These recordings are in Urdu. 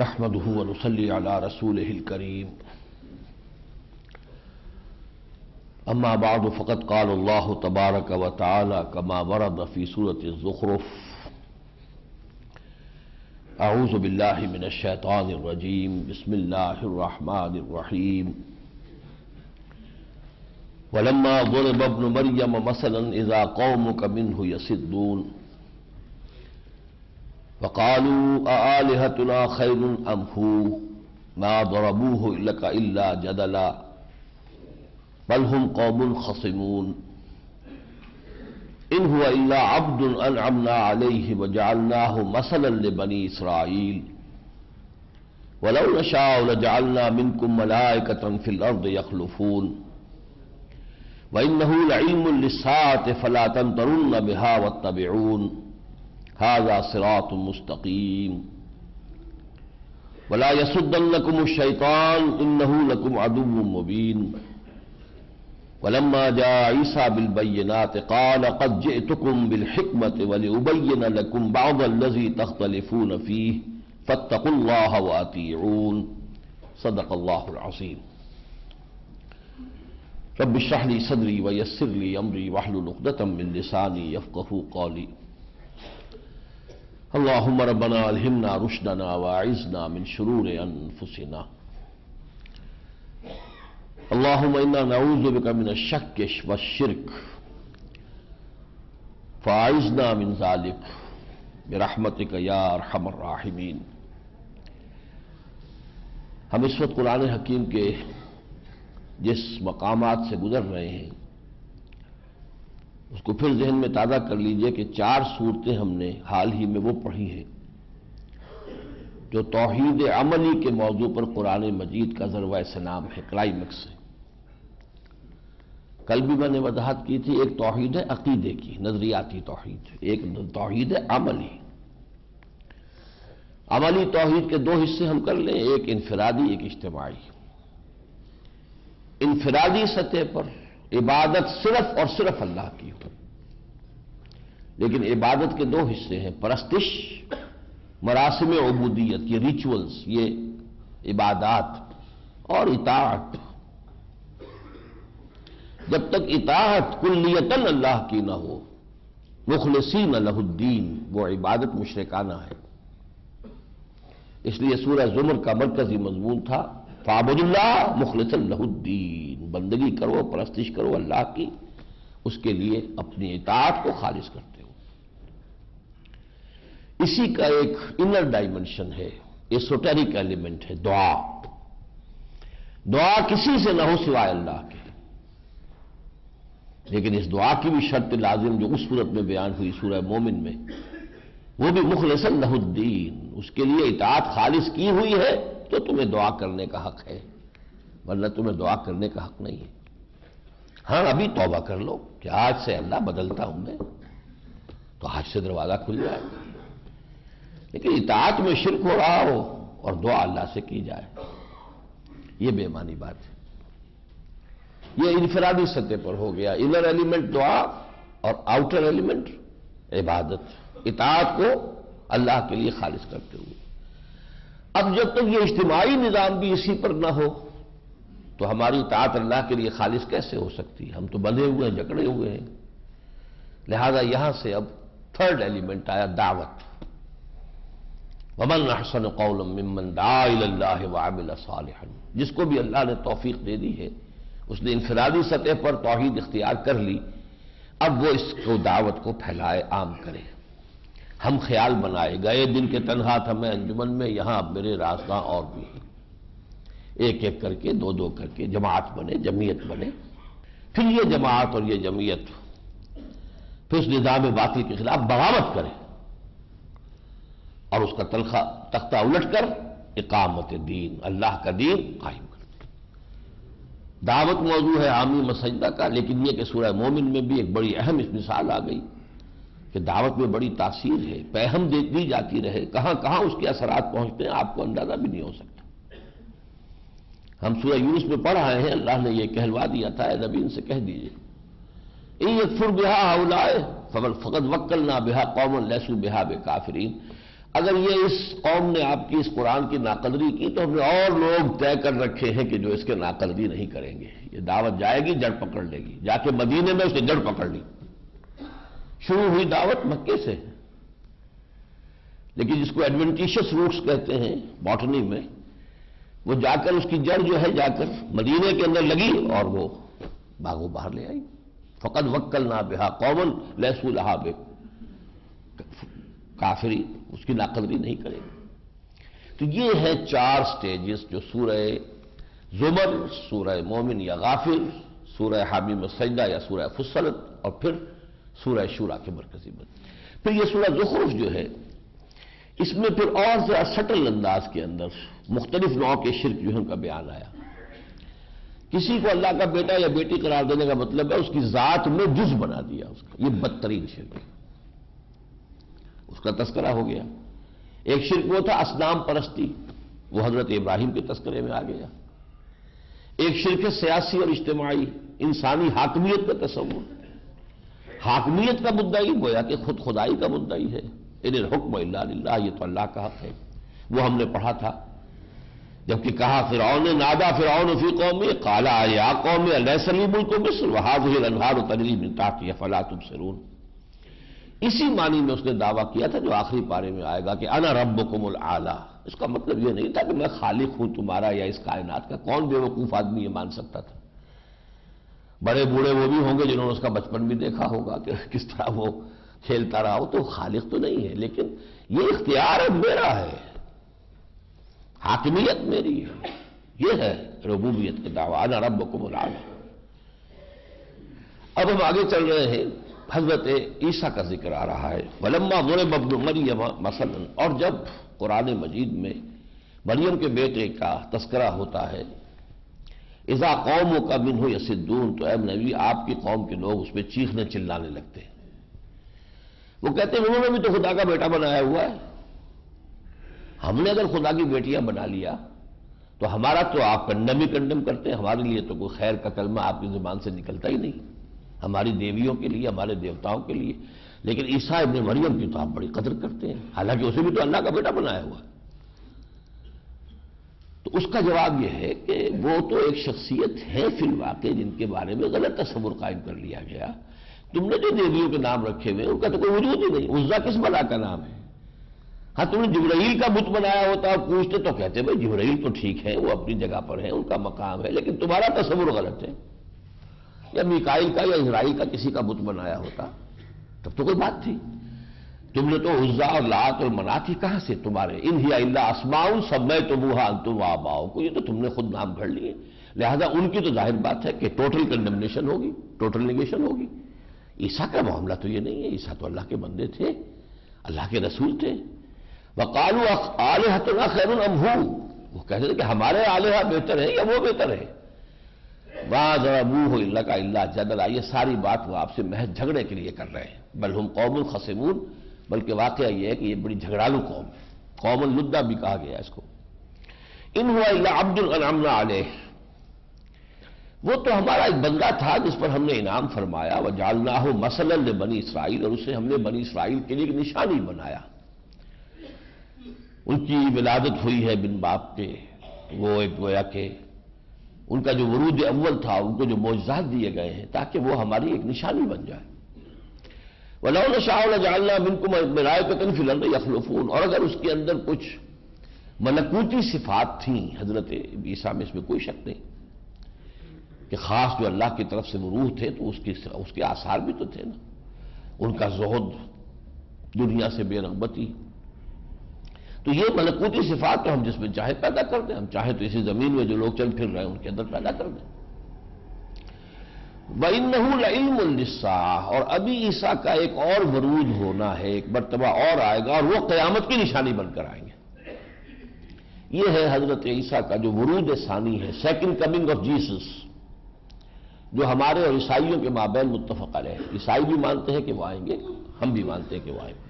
نحمده ونصلي على رسوله الكريم اما بعد فقد قال الله تبارك وتعالى كما ورد في سورة الزخرف اعوذ بالله من الشيطان الرجيم بسم الله الرحمن الرحيم ولما ضرب ابن مريم مثلا اذا قومك منه يصدون وقالوا آلهتنا خير ام هو ما ضربوه لك الا جدلا بل هم قوم خصمون ان هو الا عبد انعمنا عليه وجعلناه مثلا لبني اسرائيل ولو نشاء لجعلنا منكم ملائكة في الارض يخلفون وانه لعلم للساعة فلا تمترن بها واتبعون هذا صراط مستقيم ولا يصدنكم الشيطان انه لكم عدو مبين ولما جاء عيسى بالبينات قال قد جئتكم بالحكمة ولأبين لكم بعض الذي تختلفون فيه فاتقوا الله وأطيعون صدق الله العظيم رب اشرح لي صدري ويسر لي أمري واحلل عقدة من لساني يفقهوا قولي اللهم ربنا الهمنا رشدنا واعذنا من شرور انفسنا اللهم انا نعوذ بك من الشك والشرك فاعذنا من ذلك برحمتك یا ارحم الراحمین۔ ہم اس وقت قرآن حکیم کے جس مقامات سے گزر رہے ہیں اس کو پھر ذہن میں تازہ کر لیجئے کہ 4 صورتیں ہم نے حال ہی میں وہ پڑھی ہیں جو توحید عملی کے موضوع پر قرآن مجید کا ذروہ سنام ہے، کلائمیکس ہے۔ کل بھی میں نے وضاحت کی تھی، ایک توحید ہے عقیدے کی، نظریاتی توحید، ایک توحید ہے عملی۔ عملی توحید کے 2 حصے ہم کر لیں، ایک انفرادی ایک اجتماعی۔ انفرادی سطح پر عبادت صرف اور صرف اللہ کی ہو، لیکن عبادت کے 2 حصے ہیں، پرستش، مراسم عبودیت، یہ ریچولز، یہ عبادات، اور اطاعت۔ جب تک اطاعت کلیتاً اللہ کی نہ ہو، مخلصین لہ الدین، وہ عبادت مشرکانہ ہے۔ اس لیے سورہ زمر کا مرکزی مضمون تھا فاعبدوا اللہ مخلصا لہ الدین، بندگی کرو، پرستش کرو اللہ کی، اس کے لیے اپنی اطاعت کو خالص کرتے ہو۔ اسی کا ایک انر ڈائمنشن ہے، ایسوٹیرک ایلیمنٹ ہے دعا۔ دعا کسی سے نہ ہو سوائے اللہ کے، لیکن اس دعا کی بھی شرط لازم جو اس صورت میں بیان ہوئی سورہ مومن میں، وہ بھی مخلصا لہ الدین، اس کے لیے اطاعت خالص کی ہوئی ہے تو تمہیں دعا کرنے کا حق ہے، ورنہ تمہیں دعا کرنے کا حق نہیں ہے۔ ہاں ابھی توبہ کر لو کہ آج سے اللہ بدلتا ہوں میں، تو آج سے دروازہ کھل جائے، لیکن اطاعت میں شرک ہو رہا ہو اور دعا اللہ سے کی جائے، یہ بے معنی بات ہے۔ یہ انفرادی سطح پر ہو گیا، انر ایلیمنٹ دعا اور آؤٹر ایلیمنٹ عبادت، اطاعت کو اللہ کے لیے خالص کرتے ہوئے۔ اب جب تک یہ اجتماعی نظام بھی اسی پر نہ ہو تو ہماری اطاعت اللہ کے لیے خالص کیسے ہو سکتی؟ ہم تو بندھے ہوئے ہیں، جکڑے ہوئے ہیں۔ لہذا یہاں سے اب 3rd ایلیمنٹ آیا، دعوت۔ وَمَنْ أَحْسَنُ قَوْلًا مِّمَّنْ دَعَا إِلَى اللَّهِ وَعَمِلَ صَالِحًا، جس کو بھی اللہ نے توفیق دے دی ہے، اس نے انفرادی سطح پر توحید اختیار کر لی، اب وہ اس کو دعوت کو پھیلائے، عام کرے۔ ہم خیال بنائے گئے دن کے تنہا تھا میں انجمن میں، یہاں اب میرے راستہ اور بھی ہیں، ایک ایک کر کے، 2 کر کے جماعت بنے، جمعیت بنے۔ پھر یہ جماعت اور یہ جمعیت پھر اس نظام باطل کے خلاف بغاوت کرے اور اس کا تختہ الٹ کر اقامت دین، اللہ کا دین قائم کرے۔ دعوت موضوع ہے عامی مسجدہ کا، لیکن یہ کہ سورہ مومن میں بھی ایک بڑی اہم اس مثال آ گئی کہ دعوت میں بڑی تاثیر ہے، پیغام دی جاتی رہے، کہاں کہاں اس کے اثرات پہنچتے ہیں آپ کو اندازہ بھی نہیں ہو سکتا۔ ہم سورہ یونس میں پڑھ آئے ہیں، اللہ نے یہ کہلوا دیا تھا، اے نبی ان سے کہہ دیجئے ان یکفر بہا ہؤلاء فقد وکلنا بہا قوما لیسوا بہا بکافرین، اگر یہ اس قوم نے آپ کی اس قرآن کی ناقدری کی تو ہم نے اور لوگ طے کر رکھے ہیں کہ جو اس کے ناقدری نہیں کریں گے. یہ دعوت جائے گی جڑ پکڑ لے گی. جا کے مدینے میں اس نے جڑ پکڑ لی. شروع ہوئی دعوت مکے سے، لیکن جس کو ایڈوینٹیشس روٹس کہتے ہیں باٹنی میں، وہ جا کر اس کی جڑ جو ہے جا کر مدینے کے اندر لگی اور وہ باغوں باہر لے آئی. فقد وکلنا بہا قوما لیسوا لہا کافری، اس کی ناقدری نہیں کرے گی. تو یہ ہے 4 سٹیجز جو سورہ زمر، سورہ مومن یا غافر، سورہ حامیم السجدہ یا سورہ فصلت، اور پھر سورہ شورا کے مرکزی بات. پھر یہ سورہ زخرف جو ہے، اس میں پھر اور ذرا سٹل انداز کے اندر مختلف نوع کے شرک جو ہے ان کا بیان آیا. کسی کو اللہ کا بیٹا یا بیٹی قرار دینے کا مطلب ہے اس کی ذات میں جز بنا دیا اس کا. یہ بدترین شرک ہے، اس کا تذکرہ ہو گیا. ایک شرک وہ تھا اصنام پرستی، وہ حضرت ابراہیم کے تذکرے میں آ گیا. ایک شرک ہے سیاسی اور اجتماعی، انسانی حاکمیت کا تصور. حاکمیت کا مدعی گویا کہ خود خدائی کا مدعی ہے. ان الحکم الا للہ، یہ تو اللہ کا حق ہے. وہ ہم نے پڑھا تھا جبکہ کہا فرعون نے، نادا فرعون فی قومی قال یا قوم الیس لی ملک مصر وہذہ الانہار تجری من تحتی افلا تبصرون. اسی معنی میں اس نے دعویٰ کیا تھا جو آخری پارے میں آئے گا کہ انا ربکم الاعلی. اس کا مطلب یہ نہیں تھا کہ میں خالق ہوں تمہارا یا اس کائنات کا. کون بے وقوف آدمی یہ مان سکتا تھا؟ بڑے بوڑھے وہ بھی ہوں گے جنہوں نے اس کا بچپن بھی دیکھا ہوگا کہ کس طرح وہ کھیلتا رہا ہو. تو خالق تو نہیں ہے، لیکن یہ اختیار میرا ہے، حاکمیت میری ہے. یہ ہے ربوبیت کے دعویٰ، انا ربکم الاعلی. اب ہم آگے چل رہے ہیں. حضرت عیسیٰ کا ذکر آ رہا ہے. وَلَمَّا ضُرِبَ ابْنُ مَرْيَمَ مَثَلًا، اور جب قرآن مجید میں مریم کے بیٹے کا تذکرہ ہوتا ہے، اذا قومک منہ یصدون، تو اے نبی آپ کی قوم کے لوگ اس پہ چیخنے چلانے لگتے ہیں. وہ کہتے ہیں انہوں نے بھی تو خدا کا بیٹا بنایا ہوا ہے. ہم نے اگر خدا کی بیٹیاں بنا لیا تو ہمارا تو آپ کنڈم ہی کنڈم کرتے ہیں. ہمارے لیے تو کوئی خیر کا کلمہ آپ کی زبان سے نکلتا ہی نہیں، ہماری دیویوں کے لیے، ہمارے دیوتاؤں کے لیے. لیکن عیسیٰ ابن مریم کی تو آپ بڑی قدر کرتے ہیں، حالانکہ اسے بھی تو اللہ کا بیٹا بنایا ہوا ہے. تو اس کا جواب یہ ہے کہ وہ تو ایک شخصیت ہے فی الواقع جن کے بارے میں غلط تصور قائم کر لیا گیا. تم نے جو دیویوں کے نام رکھے ہوئے ان کا تو کوئی وجود ہی نہیں. عزا کس بلا کا نام ہے؟ ہاں تم نے جبرائیل کا بت بنایا ہوتا اور پوچھتے تو کہتے بھائی جبرائیل تو ٹھیک ہے، وہ اپنی جگہ پر ہے، ان کا مقام ہے، لیکن تمہارا تصور غلط ہے. یا میکائیل کا یا اسرائیل کا کسی کا بت بنایا ہوتا تب تو کوئی بات تھی. تم نے تو عزا اور لات اور منات ہی کہاں سے تمہارے؟ ان ہی الا اسماء سمیتموها انتم وآباؤکم، یہ تو تم نے خود نام گھڑ لیے. لہذا ان کی تو ظاہر بات ہے کہ ٹوٹل کنڈمنیشن ہوگی، ٹوٹل نیگیشن ہوگی. عیسیٰ کا معاملہ تو یہ نہیں ہے. عیسیٰ تو اللہ کے بندے تھے، اللہ کے رسول تھے. وقالوا آلہتنا خیر ام ہو، وہ کہتے تھے کہ ہمارے آلہہ بہتر ہے یا وہ بہتر ہے. وَضَرَبُوهُ إِلَّا جَدَلًا، یہ ساری بات وہ آپ سے محض جھگڑے کے لیے کر رہے ہیں. بل ہم قوم خصمون، بلکہ واقعہ یہ ہے کہ یہ بڑی جھگڑالو قوم ہے. قوم اللدہ بھی کہا گیا اس کو. ان هو الا عبد انعمنا علیہ، وہ تو ہمارا ایک بندہ تھا جس پر ہم نے انعام فرمایا. وجعلناہ مثلا لبنی اسرائیل، اور اسے ہم نے بنی اسرائیل کے لیے ایک نشانی بنایا. ان کی ولادت ہوئی ہے بن باپ کے، وہ ایک گویا کہ ان کا جو ورود اول تھا، ان کو جو معجزات دیے گئے ہیں تاکہ وہ ہماری ایک نشانی بن جائے. وَلَوْ نَشَاءُ لَجَعَلْنَا مِنْكُمْ مَلَائِكَةً فِي الْأَرْضِ يَخْلُفُونَ، اور اگر اس کے اندر کچھ ملکوتی صفات تھیں حضرت عیسیٰ میں، اس میں کوئی شک نہیں کہ خاص جو اللہ کی طرف سے وہ روح تھے تو اس کے آثار بھی تو تھے نا. ان کا زہد، دنیا سے بے رغبتی. تو یہ ملکوتی صفات تو ہم جس میں چاہے پیدا کر دیں، ہم چاہیں تو اسی زمین میں جو لوگ چل پھر رہے ہیں ان کے اندر پیدا کر دیں. وَإِنَّهُ لَعِلْمٌ لِلسَّاعَةِ، اور ابھی عیسیٰ کا ایک اور ورود ہونا ہے، ایک مرتبہ اور آئے گا اور وہ قیامت کی نشانی بن کر آئیں گے. یہ ہے حضرت عیسیٰ کا جو ورود ثانی ہے، سیکنڈ کمنگ آف جیسس، جو ہمارے اور عیسائیوں کے مابین متفق علیہ ہے. عیسائی بھی مانتے ہیں کہ وہ آئیں گے، ہم بھی مانتے ہیں کہ وہ آئیں گے.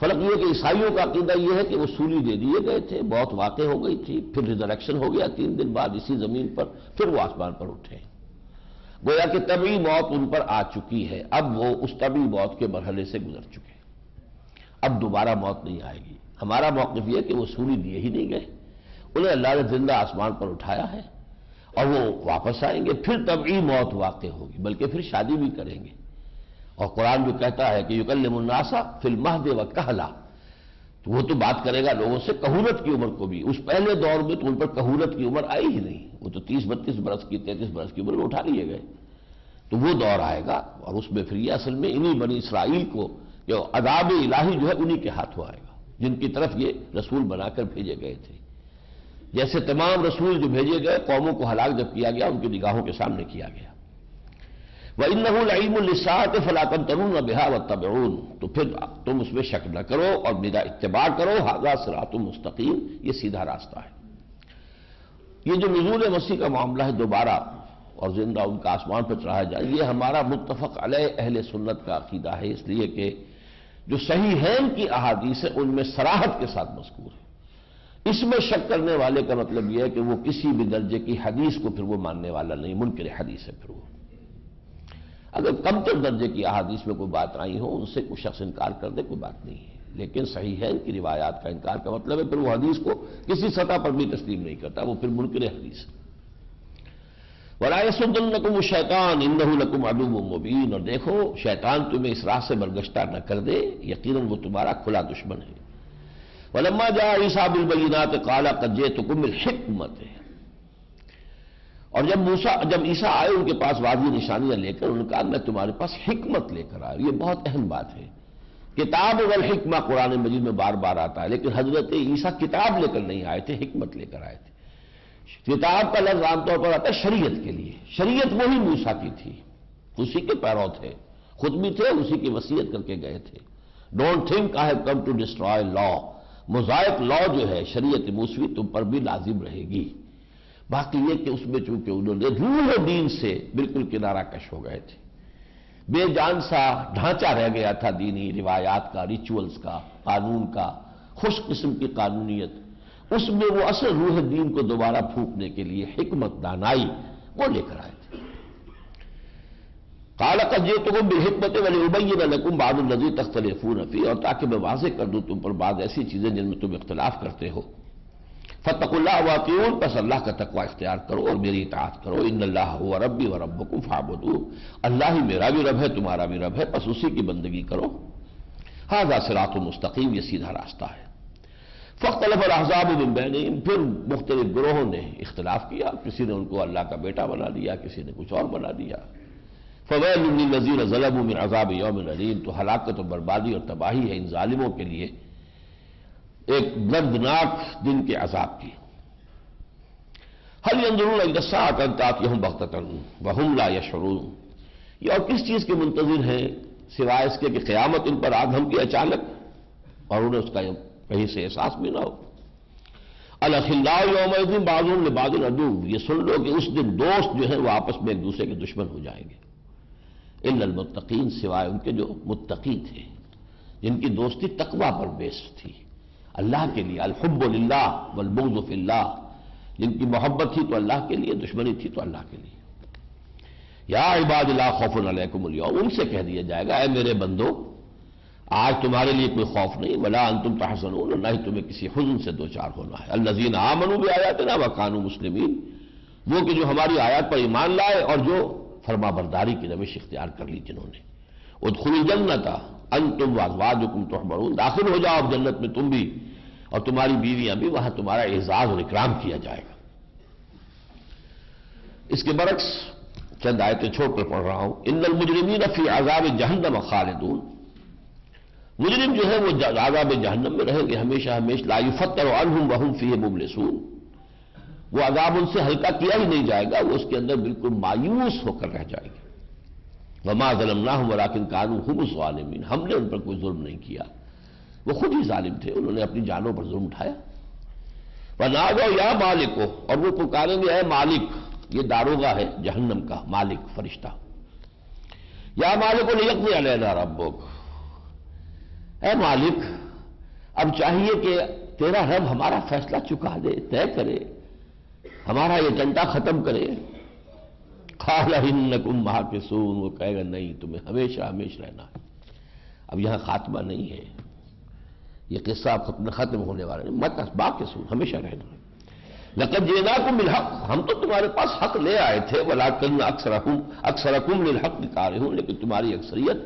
فرق یہ ہے کہ عیسائیوں کا عقیدہ یہ ہے کہ وہ سولی دے دیے گئے تھے، موت واقع ہو گئی تھی، پھر ریزریکشن ہو گیا 3 دن بعد اسی زمین پر، پھر وہ آسمان پر اٹھے. گویا کہ طبعی موت ان پر آ چکی ہے، اب وہ اس طبعی موت کے مرحلے سے گزر چکے. اب دوبارہ موت نہیں آئے گی۔ ہمارا موقف یہ ہے کہ وہ سوری دیے ہی نہیں گئے، انہیں اللہ نے زندہ آسمان پر اٹھایا ہے اور وہ واپس آئیں گے، پھر طبعی موت واقع ہوگی، بلکہ پھر شادی بھی کریں گے۔ اور قرآن جو کہتا ہے کہ یکلم الناس فی المہد وکہلا، تو وہ تو بات کرے گا لوگوں سے کہولت کی عمر کو بھی۔ اس پہلے دور میں تو ان پر کہولت کی عمر آئی ہی نہیں، وہ تو 30-32 برس کی 33 برس کی عمر میں اٹھا لیے گئے۔ تو وہ دور آئے گا اور اس میں پھر یہ اصل میں انہی بنی اسرائیل کو جو عذاب الہی جو ہے انہی کے ہاتھوں آئے گا، جن کی طرف یہ رسول بنا کر بھیجے گئے تھے۔ جیسے تمام رسول جو بھیجے گئے قوموں کو ہلاک جب کیا گیا ان کی نگاہوں کے سامنے کیا گیا۔ وَإِنَّهُ لَعِلْمٌ لِلسَّاعَةِ فَلَا تَمْتَرُونَ بِهَا وَاتَّبِعُونِ، تو پھر تم اس میں شک نہ کرو اور میرا اتباع کرو، ھذا صراط مستقیم، یہ سیدھا راستہ ہے۔ یہ جو نزول مسیح کا معاملہ ہے دوبارہ اور زندہ ان کا آسمان پر چڑھایا جائے، یہ ہمارا متفق علیہ اہل سنت کا عقیدہ ہے، اس لیے کہ جو صحیحین کی احادیث ہیں ان میں صراحت کے ساتھ مذکور ہے۔ اس میں شک کرنے والے کا مطلب یہ ہے کہ وہ کسی بھی درجے کی حدیث کو پھر وہ ماننے والا نہیں، منکر حدیث ہے پھر وہ۔ اگر کم تر درجے کی احادیث میں کوئی بات آئی ہو ان سے کوئی شخص انکار کر دے کوئی بات نہیں ہے، لیکن صحیحین کی روایات کا انکار کا مطلب ہے پھر وہ حدیث کو کسی سطح پر بھی تسلیم نہیں کرتا، وہ پھر منکر حدیث ہے۔ وَلَا يَصُدَّنَّكُمُ الشَّيْطَانُ إِنَّهُ لَكُمْ عَدُوٌّ مُّبِينٌ، اور دیکھو شیطان تمہیں اس راہ سے برگشتہ نہ کر دے، یقیناً وہ تمہارا کھلا دشمن ہے۔ وَلَمَّا جَاءَ عِيسَىٰ بِالْبَيِّنَاتِ قَالَ قَدْ جِئْتُكُم بِالْحِكْمَةِ، اور جب عیسیٰ آئے ان کے پاس واضح نشانیاں لے کر، انہوں نے کہا میں تمہارے پاس حکمت لے کر آیا۔ یہ بہت اہم بات ہے، کتاب والحکمہ قرآن مجید میں بار بار آتا ہے، لیکن حضرت عیسیٰ کتاب لے کر نہیں آئے تھے، حکمت لے کر آئے تھے۔ کتاب کا لفظ عام طور پر آتا ہے شریعت کے لیے، شریعت وہی موسیٰ کی تھی، اسی کے پیرو تھے، خود بھی تھے، اسی کی وصیت کر کے گئے تھے۔ Don't think I have come to destroy law, Mosaic law جو ہے شریعت موسوی تم پر بھی لازم رہے گی۔ باقی یہ کہ اس میں چونکہ انہوں نے روح دین سے بالکل کنارہ کش ہو گئے تھے، بے جان سا ڈھانچہ رہ گیا تھا دینی روایات کا، ریچولز کا، قانون کا، خوش قسم کی قانونیت، اس میں وہ اصل روح دین کو دوبارہ پھونکنے کے لیے حکمت دانائی وہ لے کر آئے تھے۔ قال قد جئتكم بالحکمۃ ولأبین لکم بعض الذی تختلفون فیہ، اور تاکہ میں واضح کر دوں تم پر بعض ایسی چیزیں جن میں تم اختلاف کرتے ہو۔ فاتقوا اللہ واطیعون، پس اللہ کا تقوی اختیار کرو اور میری اطاعت کرو۔ ان اللہ هو ربی وربکم فاعبدوہ، اللہ ہی میرا بھی رب ہے تمہارا بھی رب ہے، پس اسی کی بندگی کرو۔ ھذا صراط مستقیم، یہ سیدھا راستہ ہے۔ فاختلف الاحزاب من بینہم، پھر مختلف گروہوں نے اختلاف کیا، کسی نے ان کو اللہ کا بیٹا بنا دیا، کسی نے کچھ اور بنا دیا۔ فویل للذین ظلموا من عذاب یوم علیم، تو ہلاکت و بربادی اور تباہی ہے ان ظالموں کے لیے ایک دردناک دن کے عذاب کی۔ هل ينظرون الی الساعة ان تأتیہم بغتۃ وہم لا یشعرون، یہ اور کس چیز کے منتظر ہیں سوائے اس کے کہ قیامت ان پر آ دھمکی اچانک اور انہیں اس کا کہیں سے احساس بھی نہ ہو۔ الاخلاء یومئذ بعضهم لبعض عدو، یہ سن لو کہ اس دن دوست جو ہیں وہ آپس میں ایک دوسرے کے دشمن ہو جائیں گے۔ الا المتقین، سوائے ان کے جو متقی تھے، جن کی دوستی تقوی پر بیس تھی، اللہ کے لیے، الحب للہ والبغض فی اللہ، جن کی محبت تھی تو اللہ کے لیے، دشمنی تھی تو اللہ کے لیے۔ یا عباد لا خوف علیکم اليوم، ان سے کہہ دیا جائے گا اے میرے بندو آج تمہارے لیے کوئی خوف نہیں، ولا انتم تحزنون، نہ ہی تمہیں کسی حزن سے دوچار ہونا ہے۔ الذین آمنوا بآیاتنا وکانوا مسلمین، وہ کہ جو ہماری آیات پر ایمان لائے اور جو فرما برداری کی روش اختیار کر لی جنہوں نے۔ ادخلوا الجنۃ انتم وازواجکم تحبرون، داخل ہو جاؤ جنت میں تم بھی اور تمہاری بیویاں بھی، وہاں تمہارا اعزاز اور اکرام کیا جائے گا۔ اس کے برعکس چند آیتیں چھوڑ کر پڑھ رہا ہوں۔ ان المجرمین فی عذاب جہنم خالدون، مجرم جو ہے وہ عذاب جہنم میں رہیں گے ہمیشہ ہمیشہ، لا یفتر عنہم وہم فیہ مبلسون، وہ عذاب ان سے ہلکا کیا ہی نہیں جائے گا، وہ اس کے اندر بالکل مایوس ہو کر رہ جائیں گے۔ وما ظلمناہم ولکن کانوا ہم الظالمین، ہم نے ان پر کوئی ظلم نہیں کیا، وہ خود ہی ظالم تھے، انہوں نے اپنی جانوں پر ظلم اٹھایا۔ ونادوا یا مالک، اور وہ پکاریں گے اے مالک، یہ داروغہ ہے جہنم کا، مالک فرشتہ، یا مالک لیقضی علینا ربک، اے مالک اب چاہیے کہ تیرا رب ہمارا فیصلہ چکا دے، طے کرے، ہمارا یہ جنتا ختم کرے۔ قال انکم ماکثون، وہ کہے گا نہیں تمہیں ہمیشہ ہمیشہ رہنا ہے، اب یہاں خاتمہ نہیں ہے، یہ قصہ اب ختم ہونے والا نہیں، مت اسباق کے سن ہمیشہ رہنا ہے۔ لقد جئناکم بالحق، ہم تو تمہارے پاس حق لے آئے تھے، ولکن اکثرکم للحق کارہون، لیکن تمہاری اکثریت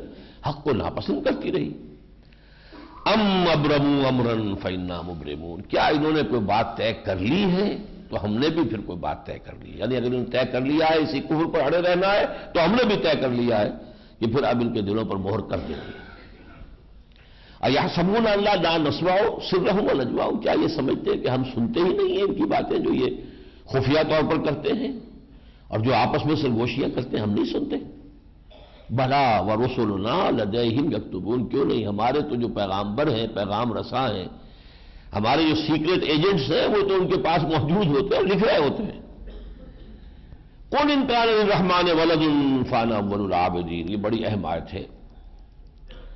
حق کو ناپسند کرتی رہی۔ ام ابرموا امرا فإنا مبرمون، کیا انہوں نے کوئی بات طے کر لی ہے تو ہم نے بھی پھر کوئی بات طے کر لی، یعنی اگر انہوں نے طے کر لیا ہے اسی کفر پر اڑے رہنا ہے تو ہم نے بھی طے کر لیا ہے کہ پھر اب ان کے دلوں پر مہر کر دیں گے۔ اَیَحْسَبُونَ أَن لَّا نَسْمَعُ سِرَّهُمْ وَنَجْوَاهُمْ، کیا یہ سمجھتے ہیں کہ ہم سنتے ہی نہیں ہیں ان کی باتیں جو یہ خفیہ طور پر کرتے ہیں اور جو آپس میں سرگوشیاں کرتے ہیں، ہم نہیں سنتے؟ بھلا وَرُسُلُنَا لَدَيْهِمْ يَكْتُبُونَ، کیوں نہیں، ہمارے تو جو پیغامبر ہیں، پیغام رساں ہیں، ہمارے جو سیکرٹ ایجنٹس ہیں وہ تو ان کے پاس موجود ہوتے ہیں اور لکھ رہے ہوتے ہیں۔ قُلْ إِن كَانَ لِلرَّحْمَٰنِ وَلَدٌ فَأَنَا أَوَّلُ الْعَابِدِينَ، یہ بڑی اہم آیت ہے۔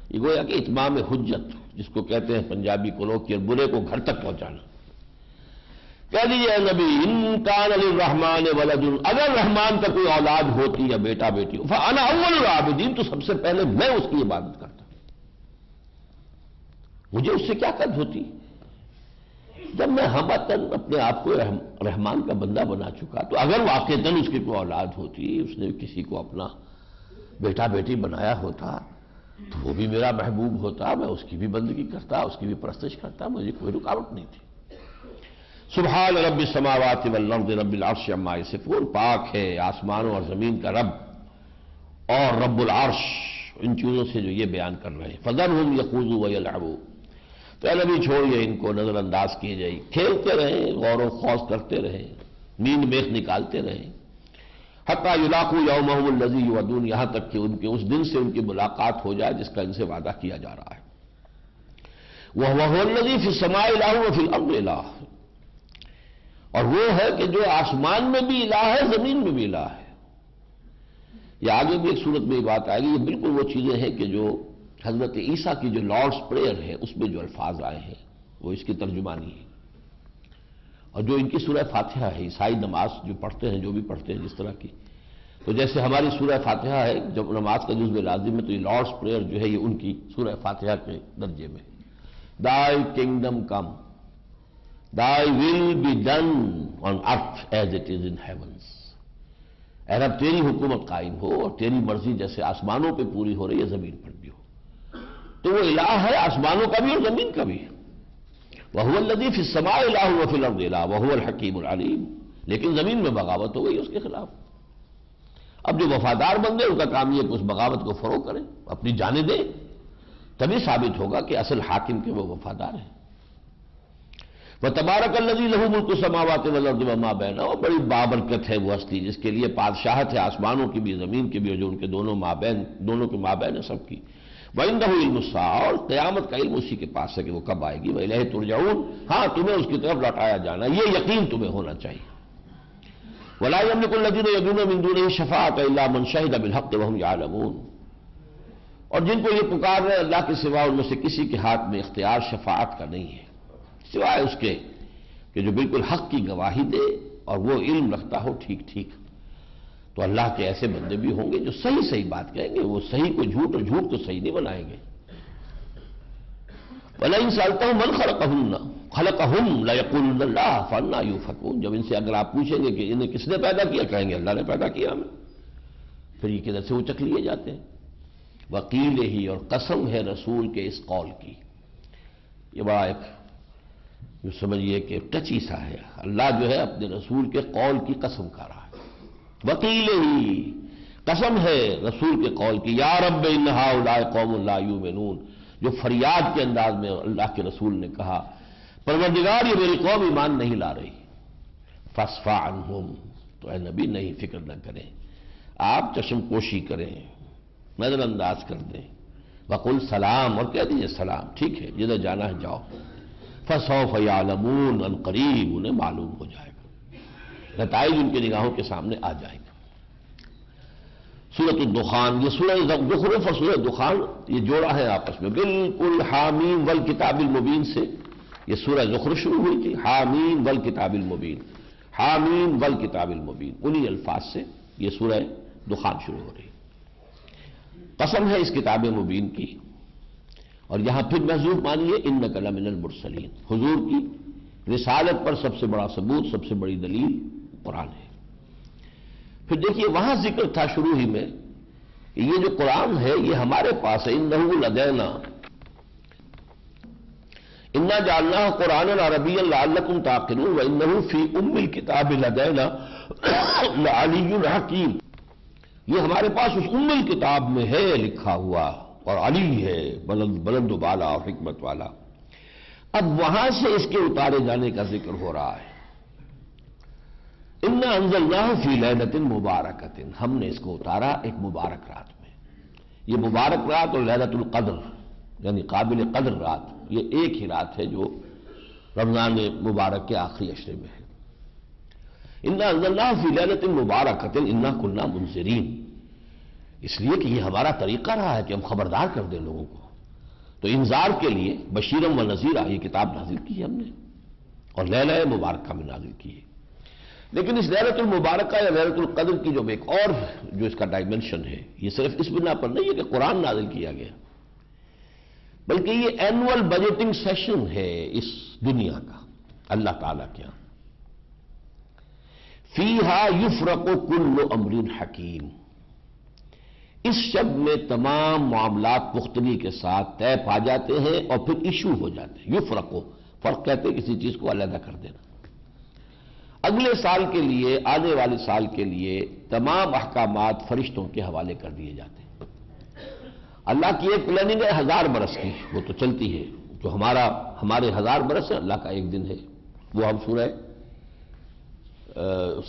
یہ گویا کہ اتمام حجت، جس کو کہتے ہیں پنجابی کولوکیل، برے کو گھر تک پہنچانا۔ کہہ دیجیے اے نبی، ان کان للرحمن ولد، اگر رحمان کا کوئی اولاد ہوتی یا بیٹا بیٹی، فانا اول العابدین، تو سب سے پہلے میں اس کی عبادت کرتا، مجھے اس سے کیا قد ہوتی جب میں ہمتن اپنے آپ کو رحمان کا بندہ بنا چکا۔ تو اگر واقعتاً اس کی کوئی اولاد ہوتی، اس نے کسی کو اپنا بیٹا بیٹی بنایا ہوتا تو وہ بھی میرا محبوب ہوتا، میں اس کی بھی بندگی کرتا، اس کی بھی پرستش کرتا، مجھے کوئی رکاوٹ نہیں تھی۔ سبحان رب السماوات والارض رب العرش عما یصفون، پاک ہے آسمانوں اور زمین کا رب اور رب العرش ان چیزوں سے جو یہ بیان کر رہے ہیں۔ فذرہم یخوضوا ویلعبوا، تو اے نبی چھوڑیے ان کو، نظر انداز کیے جائے، کھیلتے رہیں، غور و خوض کرتے رہیں، نیند میخ نکالتے رہیں، حتیٰ یلاقوا یومہم الذی یوعدون، یہاں تک کہ ان کے اس دن سے ان کی ملاقات ہو جائے جس کا ان سے وعدہ کیا جا رہا ہے۔ وَهُوَ الَّذِي فِي السَّمَاءِ إِلَٰهٌ وَفِي الْأَرْضِ إِلَٰهٌ، اور وہ ہے کہ جو آسمان میں بھی الہ ہے، زمین میں بھی الہ ہے۔ یہ آگے بھی ایک صورت میں یہ بات آئے گی، یہ بالکل وہ چیزیں ہیں کہ جو حضرت عیسیٰ کی جو لارڈس پریئر ہے اس میں جو الفاظ آئے ہیں وہ اس کی ترجمانی ہے، اور جو ان کی سورہ فاتحہ ہے، عیسائی نماز جو پڑھتے ہیں، جو بھی پڑھتے ہیں جس طرح کی، تو جیسے ہماری سورہ فاتحہ ہے جب نماز کا جزو لازم ہے، تو یہ لارڈس پریئر جو ہے یہ ان کی سورہ فاتحہ کے درجے میں۔ Thy kingdom come, thy will be done on earth as it is in heavens، اے رب تیری حکومت قائم ہو اور تیری مرضی جیسے آسمانوں پہ پوری ہو رہی ہے زمین پر بھی ہو۔ تو وہ الہ ہے آسمانوں کا بھی اور زمین کا بھی۔ وَهُوَ الَّذِي فِي السَّمَاءِ إِلَٰهٌ وَفِي الْأَرْضِ إِلَٰهٌ وَهُوَ الْحَكِيمُ الْعَلِيمُ، لیکن زمین میں بغاوت ہو گئی اس کے خلاف۔ اب جو وفادار بندے ان کا کام یہ کہ اس بغاوت کو فروغ کریں، اپنی جانیں دیں، تبھی ثابت ہوگا کہ اصل حاکم کے وہ وفادار ہیں۔ وَتَبَارَكَ الَّذِي لَهُ مُلْكُ السَّمَاوَاتِ وَالْأَرْضِ وَمَا بَيْنَهُمَا، بڑی بابرکت ہے وہ ہستی جس کے لیے بادشاہت ہے آسمانوں کی بھی زمین کی بھی، اور جو ان کے دونوں کے مابین ہے سب کی۔ وَعِندَهُ عِلْمُ السَّاعَةِ، اور قیامت کا علم اسی کے پاس ہے کہ وہ کب آئے گی۔ وَإِلَيْهِ تُرْجَعُونَ، ہاں تمہیں اس کی طرف لوٹایا جانا، یہ یقین تمہیں ہونا چاہیے۔ وَلَا يَمْلِكُ الَّذِينَ يَدْعُونَ مِن دُونِهِ الشَّفَاعَةَ إِلَّا مَن شَهِدَ بِالْحَقِّ وَهُمْ يَعْلَمُونَ، اور جن کو یہ پکار رہے اللہ کے سوا ان میں سے کسی کے ہاتھ میں اختیار شفاعت کا نہیں ہے سوائے اس کے کہ جو بالکل حق کی گواہی دے اور وہ علم رکھتا ہو ٹھیک ٹھیک۔ تو اللہ کے ایسے بندے بھی ہوں گے جو صحیح صحیح بات کہیں گے، وہ صحیح کو جھوٹ اور جھوٹ کو صحیح نہیں بنائیں گے۔ وَلَئِن سَأَلْتَهُم مَّنْ خَلَقَهُمْ لَيَقُولُنَّ اللَّهُ فَأَنَّىٰ يُؤْفَكُونَ، جب ان سے اگر آپ پوچھیں گے کہ انہیں کس نے پیدا کیا، کہیں گے اللہ نے پیدا کیا ہمیں، پھر یہ کدھر سے اچک لیے جاتے ہیں۔ وکیل ہی، اور قسم ہے رسول کے اس قول کی، یہ بڑا ایک جو سمجھیے کہ ٹچی سا ہے، اللہ جو ہے اپنے رسول کے قول کی قسم کھا رہا ہے۔ وکیل ہی، قسم ہے رسول کے قول کی، یا رب ان ہؤلاء قوم لا یؤمنون، جو فریاد کے انداز میں اللہ کے رسول نے کہا پروردگار یہ میری قوم ایمان نہیں لا رہی۔ فاصفح عنہم، تو اے نبی نہیں فکر نہ کریں، آپ چشم پوشی کریں، نظر انداز کر دیں۔ وقل سلام، اور کہہ دیجیے سلام، ٹھیک ہے جدھر جانا ہے جاؤ۔ فسوف یعلمون، ان قریب انہیں معلوم ہو جائے گا، نتائج ان کی نگاہوں کے سامنے آ جائے گا۔ سورۃ الدخان، یہ سورہ زخرف اور سورہ دخان یہ جوڑا ہے آپس میں بالکل، حامیم والکتاب المبین سے یہ سورہ زخرف شروع ہوئی تھی، حامیم والکتاب المبین، حامیم والکتاب المبین، انہی الفاظ سے یہ سورہ دخان شروع ہو رہی ہے۔ قسم ہے اس کتاب مبین کی اور یہاں پھر محذوف مانیے انک لمن المرسلین، حضور کی رسالت پر سب سے بڑا ثبوت، سب سے بڑی دلیل قرآن ہے۔ پھر دیکھیے وہاں ذکر تھا شروع ہی میں کہ یہ جو قرآن ہے یہ ہمارے پاس ہے، انہ لدینا انا جعلناہ قرآنا عربیا لعلکم تعقلون وانہ فی ام الکتاب لدینا لعلی حکیم، یہ ہمارے پاس اس ام الکتاب میں ہے لکھا ہوا، اور علی ہے بلند و بالا اور حکمت والا۔ اب وہاں سے اس کے اتارے جانے کا ذکر ہو رہا ہے۔ انا انزلناہ فی لیلۃ مبارکۃ، ہم نے اس کو اتارا ایک مبارک رات میں۔ یہ مبارک رات اور لیلۃ القدر یعنی قابل قدر رات، یہ ایک ہی رات ہے جو رمضان مبارک کے آخری عشرے میں ہے۔ انا انزلناہ فی لیلۃ مبارکۃ انا کنا منذرین، اس لیے کہ یہ ہمارا طریقہ رہا ہے کہ ہم خبردار کر دیں لوگوں کو، تو انذار کے لیے بشیرم و نذیرہ یہ کتاب نازل کی ہے ہم نے، اور لیلہ مبارکہ میں نازل کی ہے۔ لیکن اس لیلۃ المبارکہ یا لیلۃ القدر کی جو ایک اور جو اس کا ڈائمنشن ہے، یہ صرف اس بنا پر نہیں ہے کہ قرآن نازل کیا گیا، بلکہ یہ اینول بجٹنگ سیشن ہے اس دنیا کا اللہ تعالیٰ کے یہاں۔ فیہا یفرق کل امر حکیم، اس شب میں تمام معاملات پختگی کے ساتھ طے پا جاتے ہیں اور پھر ایشو ہو جاتے ہیں۔ یفرق، فرق کہتے ہیں کسی چیز کو علیحدہ کر دینا۔ اگلے سال کے لیے، آنے والے سال کے لیے تمام احکامات فرشتوں کے حوالے کر دیے جاتے ہیں۔ اللہ کی ایک پلاننگ ہے 1000 برس کی، وہ تو چلتی ہے، جو ہمارے 1000 برس ہے، اللہ کا ایک دن ہے، وہ ہم سورہ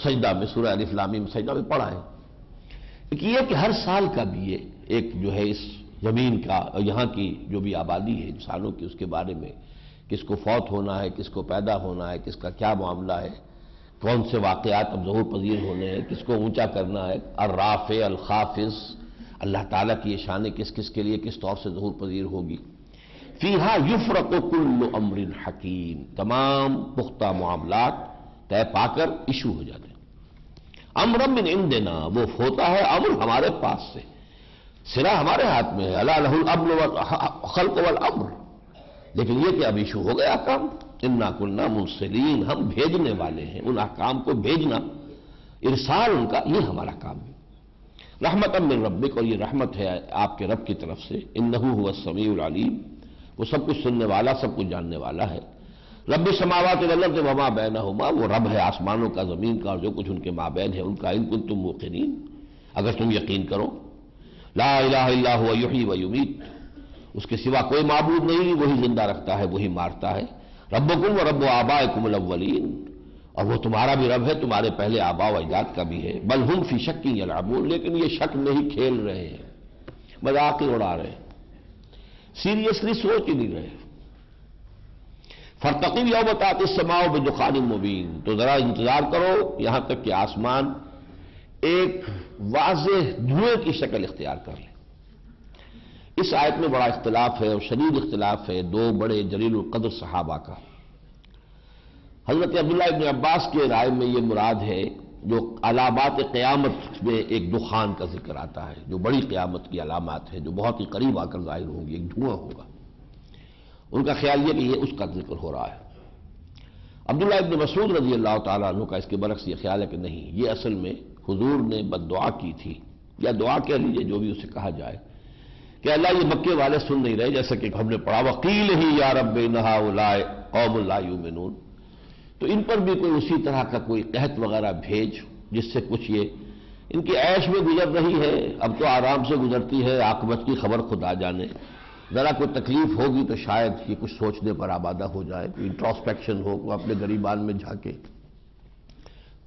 سجدہ میں، سورہ الف لام میم سجدہ میں پڑھا ہے۔ لیکن یہ کہ ہر سال کا بھی یہ ایک جو ہے اس زمین کا اور یہاں کی جو بھی آبادی ہے انسانوں کی، اس کے بارے میں کس کو فوت ہونا ہے، کس کو پیدا ہونا ہے، کس کا کیا معاملہ ہے، کون سے واقعات اب ظہور پذیر ہونے ہیں، کس کو اونچا کرنا ہے، الرافع الخافض، اللہ تعالیٰ کی یہ شانیں کس کس کے لیے کس طور سے ظہور پذیر ہوگی۔ فیہا یفرق کل امر حکیم، تمام پختہ معاملات طے پا کر ایشو ہو جاتے ہیں۔ امر من عندنا، وہ ہوتا ہے امر ہمارے پاس سے، سرا ہمارے ہاتھ میں ہے، الا لہ الامر والخلق والامر، لیکن یہ کہ اب ایشو ہو گیا کام۔ انا کنا مرسلین، ہم بھیجنے والے ہیں، ان احکام کو بھیجنا، ارسال ان کا، یہ ہمارا کام ہے۔ رحمتا من ربک، اور یہ رحمت ہے آپ کے رب کی طرف سے، انہ هو السمیع العلیم، وہ سب کچھ سننے والا، سب کچھ جاننے والا ہے۔ رب السماوات والارض وما بینہما، وہ رب ہے آسمانوں کا، زمین کا، اور جو کچھ ان کے مابین ہے ان کا، ان کنتم موقنین، اگر تم یقین کرو۔ لا الہ الا هو یحیی و یمیت، اس کے سوا کوئی معبود نہیں، وہی زندہ رکھتا ہے، وہی مارتا ہے۔ ربکم و رب آبائکم الاولین، اور وہ تمہارا بھی رب ہے، تمہارے پہلے آباء و اجداد کا بھی ہے۔ بل ہم فی شک یلعبون، لیکن یہ شک میں ہی کھیل رہے ہیں، مذاق ہی اڑا رہے ہیں، سیریسلی سوچ ہی نہیں رہے۔ فارتقب یوم تأتی السماء بدخان مبین، تو ذرا انتظار کرو یہاں تک کہ آسمان ایک واضح دھوئیں کی شکل اختیار کر لے۔ اس آیت میں بڑا اختلاف ہے اور شدید اختلاف ہے دو بڑے جلیل القدر صحابہ کا۔ حضرت عبداللہ ابن عباس کے رائے میں یہ مراد ہے جو علامات قیامت میں ایک دخان کا ذکر آتا ہے، جو بڑی قیامت کی علامات ہیں، جو بہت ہی قریب آ کر ظاہر ہوں گی، ایک دھواں ہوگا۔ ان کا خیال یہ کہ یہ اس کا ذکر ہو رہا ہے۔ عبداللہ ابن مسعود رضی اللہ تعالیٰ عنہ کا اس کے برعکس یہ خیال ہے کہ نہیں، یہ اصل میں حضور نے بد دعا کی تھی، یا دعا کہہ لیجیے جو بھی اسے کہا جائے، کہ اللہ یہ مکے والے سن نہیں رہے، جیسا کہ ہم نے پڑھا وقیل ہی یا رب ان ہؤلاء قوم لا یؤمنون، تو ان پر بھی کوئی اسی طرح کا کوئی قحط وغیرہ بھیج جس سے کچھ یہ ان کی عیش میں گزر رہی ہے، اب تو آرام سے گزرتی ہے، عاقبت کی خبر خدا جانے، ذرا کوئی تکلیف ہوگی تو شاید یہ کچھ سوچنے پر آبادہ ہو جائے، کوئی انٹراسپیکشن ہو، کوئی اپنے گریبان میں جھانکے۔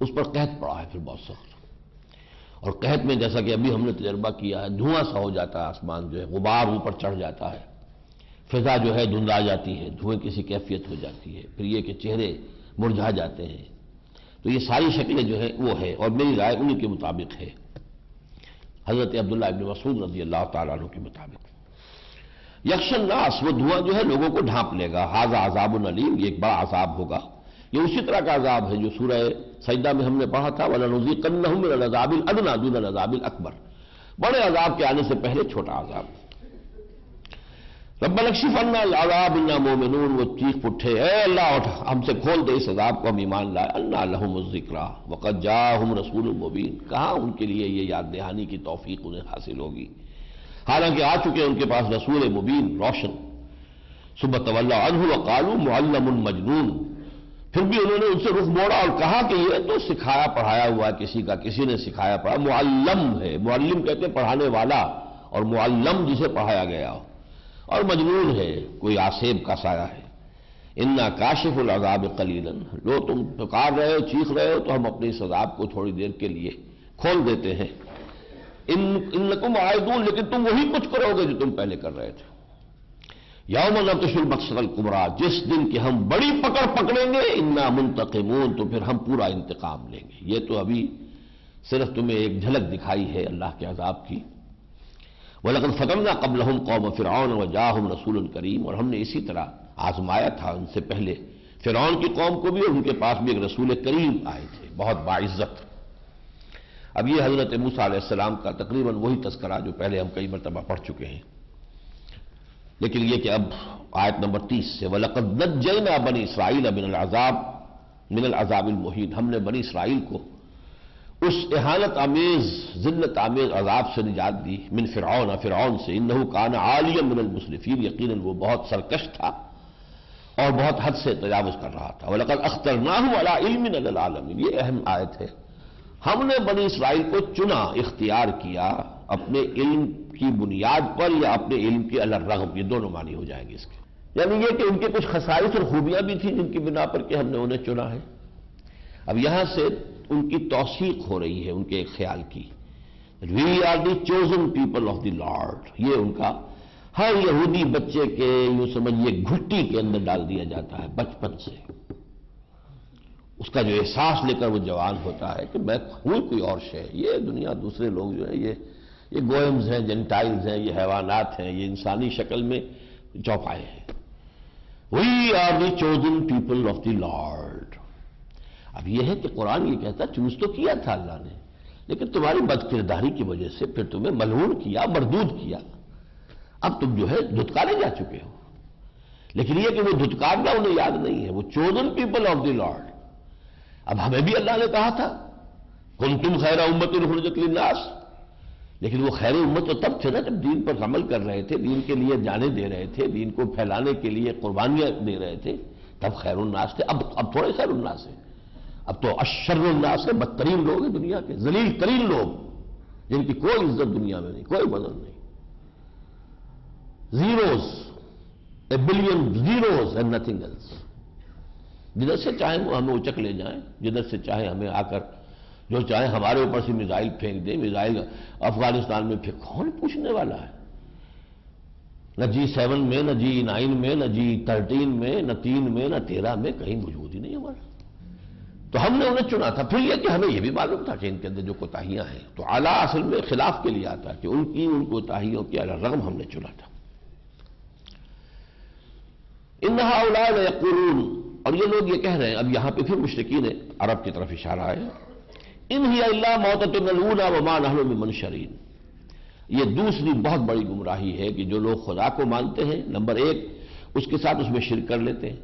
اس پر قحط پڑا ہے پھر بہت سخت، اور قحط میں جیسا کہ ابھی ہم نے تجربہ کیا ہے، دھواں سا ہو جاتا ہے، آسمان جو ہے غبار اوپر چڑھ جاتا ہے، فضا جو ہے دھندلا جاتی ہے، دھوئیں کسی کیفیت ہو جاتی ہے، پھر یہ کہ چہرے مرجھا جاتے ہیں، تو یہ ساری شکلیں جو ہے وہ ہے، اور میری رائے انہی کے مطابق ہے، حضرت عبداللہ ابن مسعود رضی اللہ تعالیٰ عنہ کے مطابق۔ یخشى الناس، وہ دھواں جو ہے لوگوں کو ڈھانپ لے گا، ھذا عذاب علیم، یہ ایک بڑا عذاب ہوگا، یہ اسی طرح کا عذاب ہے جو سورہ سجدہ میں ہم نے پڑھا تھا وَلَنُذِيقَنَّهُم مِّنَ الْعَذَابِ الْأَدْنَىٰ دُونَ الْعَذَابِ الْأَكْبَرِ، بڑے عذاب کے آنے سے پہلے چھوٹا عذاب۔ ربنا اکشف عنا العذاب انا مومنون، وہ چیخ اٹھے اے اللہ اٹھا ہم سے کھول دے اس عذاب کو، ہم ایمان لائے، انا لہم الذکریٰ وقد جاءہم رسول مبین، کہاں ان کے لیے یہ یاد دہانی کی توفیق انہیں حاصل ہوگی، حالانکہ آ چکے ان کے پاس رسول مبین روشن۔ ثم تولوا عنہ وقالوا معلم مجنون، پھر بھی انہوں نے ان سے رخ موڑا اور کہا کہ یہ تو سکھایا پڑھایا ہوا ہے کسی کا، کسی نے سکھایا پڑھا، معلم ہے، معلم کہتے ہیں پڑھانے والا، اور معلم جسے پڑھایا گیا ہو، اور مجنون ہے کوئی آسیب کا سایہ ہے۔ انا کاشف العذاب قلیلا، لو تم پکار رہے ہو چیخ رہے ہو تو ہم اپنے اس عذاب کو تھوڑی دیر کے لیے کھول دیتے ہیں، انکم عائدون، لیکن تم وہی کچھ کرو گے جو تم پہلے کر رہے تھے۔ یوم نبطش البطشۃ الکبریٰ، جس دن کہ ہم بڑی پکڑ پکڑیں گے، انا منتقمون، تو پھر ہم پورا انتقام لیں گے۔ یہ تو ابھی صرف تمہیں ایک جھلک دکھائی ہے اللہ کے عذاب کی۔ وَلَقَدْ فَتَنَّا قَبْلَهُمْ قَوْمَ فِرْعَوْنَ وَجَاءَهُمْ رَسُولٌ كَرِيمٌ، اور ہم نے اسی طرح آزمایا تھا ان سے پہلے فرعون کی قوم کو بھی، اور ان کے پاس بھی ایک رسول کریم آئے تھے بہت باعزت۔ اب یہ حضرت موسیٰ علیہ السلام کا تقریباً وہی تذکرہ جو پہلے ہم کئی مرتبہ پڑھ چکے ہیں، لیکن یہ کہ اب آیت نمبر 30 سے وَلَقَدْ نَجَّيْنَا بَنِي إِسْرَائِيلَ مِنَ الْعَذَابِ الْمُهِينِ، ہم نے بنی اسرائیل کو اس اہانت آمیز ذلت آمیز عذاب سے نجات دی، من فرعون سے، انہ کان عالیا من المسرفین، یقیناً وہ بہت سرکش تھا اور بہت حد سے تجاوز کر رہا تھا۔ وَلَقَدْ أَخْتَرْنَاهُ عَلَىٰ عِلْمٍ عَلَى الْعَالَمِينَ، یہ اہم آیت ہے۔ ہم نے بنی اسرائیل کو چنا، اختیار کیا اپنے علم کی بنیاد پر یا اپنے علم کے علی الرغم، یہ دونوں معنی ہو جائیں گے اس کے، یعنی یہ کہ ان کے کچھ خصائص اور خوبیاں بھی تھیں جن کی بنا پر کہ ہم نے انہیں چنا ہے۔ اب یہاں سے ان کی توثیق ہو رہی ہے ان کے ایک خیال کی، we are the chosen people of the lord, یہ ان کا ہر یہودی بچے کے یوں سمجھیے گھٹی کے اندر ڈال دیا جاتا ہے بچپن سے، اس کا جو احساس لے کر وہ جوان ہوتا ہے کہ میں ہوں کوئی اور شے، یہ دنیا دوسرے لوگ جو ہے یہ گوئمز ہیں، جنٹائلز ہیں، یہ حیوانات ہیں، یہ انسانی شکل میں چوپائے ہیں۔ We are the chosen people of the lord. اب یہ ہے کہ قرآن یہ کہتا چوز تو کیا تھا اللہ نے، لیکن تمہاری بد کرداری کی وجہ سے پھر تمہیں ملعون کیا، مردود کیا، اب تم جو ہے دھتکارے جا چکے ہو۔ لیکن یہ کہ وہ دھتکارنا انہیں یاد نہیں ہے، وہ chosen people of the lord. اب ہمیں بھی اللہ نے کہا تھا کنتم خیر امت اخرجت للناس، لیکن وہ خیر امت تو تب تھے نا جب دین پر عمل کر رہے تھے، دین کے لیے جانیں دے رہے تھے، دین کو پھیلانے کے لیے قربانیاں دے رہے تھے، تب خیر الناس تھے۔ اب تھوڑے خیر الناس ہیں، اب تو اشر الناس ہے، بدترین لوگ ہیں دنیا کے، ذلیل ترین لوگ جن کی کوئی عزت دنیا میں نہیں، کوئی وزن نہیں، zeros, a billion zeros and nothing else. جدھر سے چاہیں وہ ہمیں اچک لے جائیں، جدھر سے چاہیں ہمیں آ کر جو چاہیں ہمارے اوپر سے میزائل پھینک دیں، میزائل افغانستان میں پھینک، کون پوچھنے والا ہے؟ نہ G7 میں، نہ G9 میں، نہ G13 میں، نہ 3 میں، نہ 13 میں، کہیں موجود ہی نہیں ہمارا۔ تو ہم نے انہیں چنا تھا۔ پھر یہ کہ ہمیں یہ بھی معلوم تھا کہ ان کے اندر جو کوتاہیاں ہیں، تو اعلیٰ اصل میں خلاف کے لیے آتا ہے کہ ان کوتاہیوں کے علی الرغم ہم نے چنا تھا۔ ان ہؤلاء لیقولون، اور یہ لوگ یہ کہہ رہے ہیں، اب یہاں پہ پھر مشرکین عرب کی طرف اشارہ ہے، ان ہی الا موتتنا الاولی وما نحن بمنشرین۔ یہ دوسری بہت بڑی گمراہی ہے کہ جو لوگ خدا کو مانتے ہیں، نمبر ایک اس کے ساتھ اس میں شرک کر لیتے ہیں،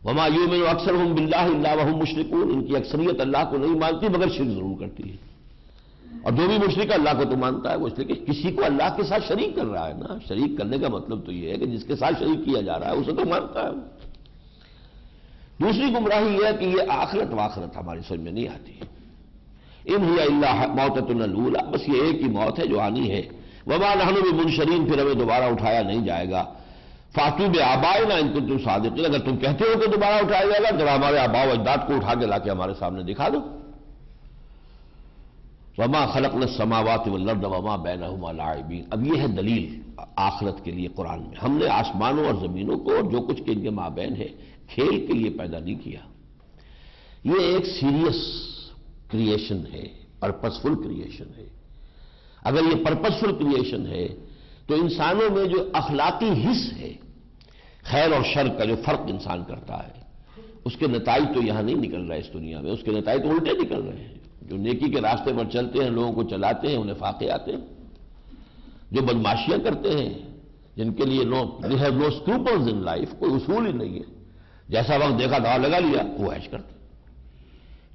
وما یؤمن اکثرهم باللہ الا وهم مشرکون، ان کی اکثریت اللہ کو نہیں مانتی مگر شرک ضرور کرتی ہے۔ اور جو بھی مشرک اللہ کو تو مانتا ہے، وہ اس لیے کہ کسی کو اللہ کے ساتھ شریک کر رہا ہے نا، شریک کرنے کا مطلب تو یہ ہے کہ جس کے ساتھ شریک کیا جا رہا ہے اسے تو مانتا ہے۔ دوسری گمراہی یہ ہے کہ یہ آخرت واخرت ہماری سمجھ میں نہیں آتی، ان ہی الا موتتنا الاولی، بس یہ ایک ہی موت ہے جو آنی ہے، وما نحن بمنشرین، پھر ہمیں دوبارہ اٹھایا نہیں جائے گا، فاتوا بآبائنا ان کنتم صادقین، اگر تم کہتے ہو کہ دوبارہ اٹھایا جائے گا، ذرا ہمارے آباء و اجداد کو اٹھا کے لا کے ہمارے سامنے دکھا دو۔ وما خلقنا السماوات والارض وما بینہما لاعبین، اب یہ ہے دلیل آخرت کے لیے قرآن میں، ہم نے آسمانوں اور زمینوں کو اور جو کچھ کے ان کے مابین ہے کھیل کے لیے پیدا نہیں کیا۔ یہ ایک سیریس کریشن ہے، پرپسفل کریشن ہے۔ اگر یہ پرپسفل کریشن ہے تو انسانوں میں جو اخلاقی حص ہے، خیر اور شر کا جو فرق انسان کرتا ہے، اس کے نتائج تو یہاں نہیں نکل رہے اس دنیا میں، اس کے نتائج تو الٹے نکل رہے ہیں۔ جو نیکی کے راستے پر چلتے ہیں، لوگوں کو چلاتے ہیں، انہیں فاقے آتے ہیں، جو بدماشیاں کرتے ہیں، جن کے لیے they have no scruples in life، کوئی اصول ہی نہیں ہے، جیسا وقت دیکھا دعا لگا لیا وہ عیش کرتے۔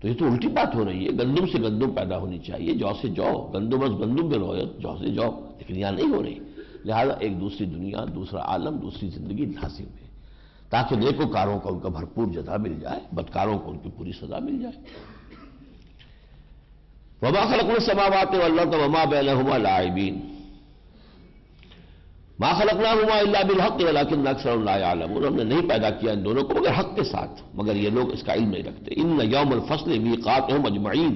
تو یہ تو الٹی بات ہو رہی ہے، گندم سے گندم پیدا ہونی چاہیے، جو سے جو، گندم از گندم میں رویت، جو سے جو، لیکن یہاں نہیں ہو رہی۔ لہذا ایک دوسری دنیا، دوسرا عالم، دوسری زندگی لازم ہے، تاکہ نیکوکاروں کو ان کا بھرپور جزا مل جائے، بدکاروں کو ان کی پوری سزا مل جائے۔ وما خلقنا السماوات والارض وما بينهما لاعبين ما خلقناهما الا بالحق ولكن اکثرهم لا يعلمون، ہم نے نہیں پیدا کیا ان دونوں کو مگر حق کے ساتھ، مگر یہ لوگ اس کا علم نہیں رکھتے۔ ان یوم الفصل میقاتهم اجمعین،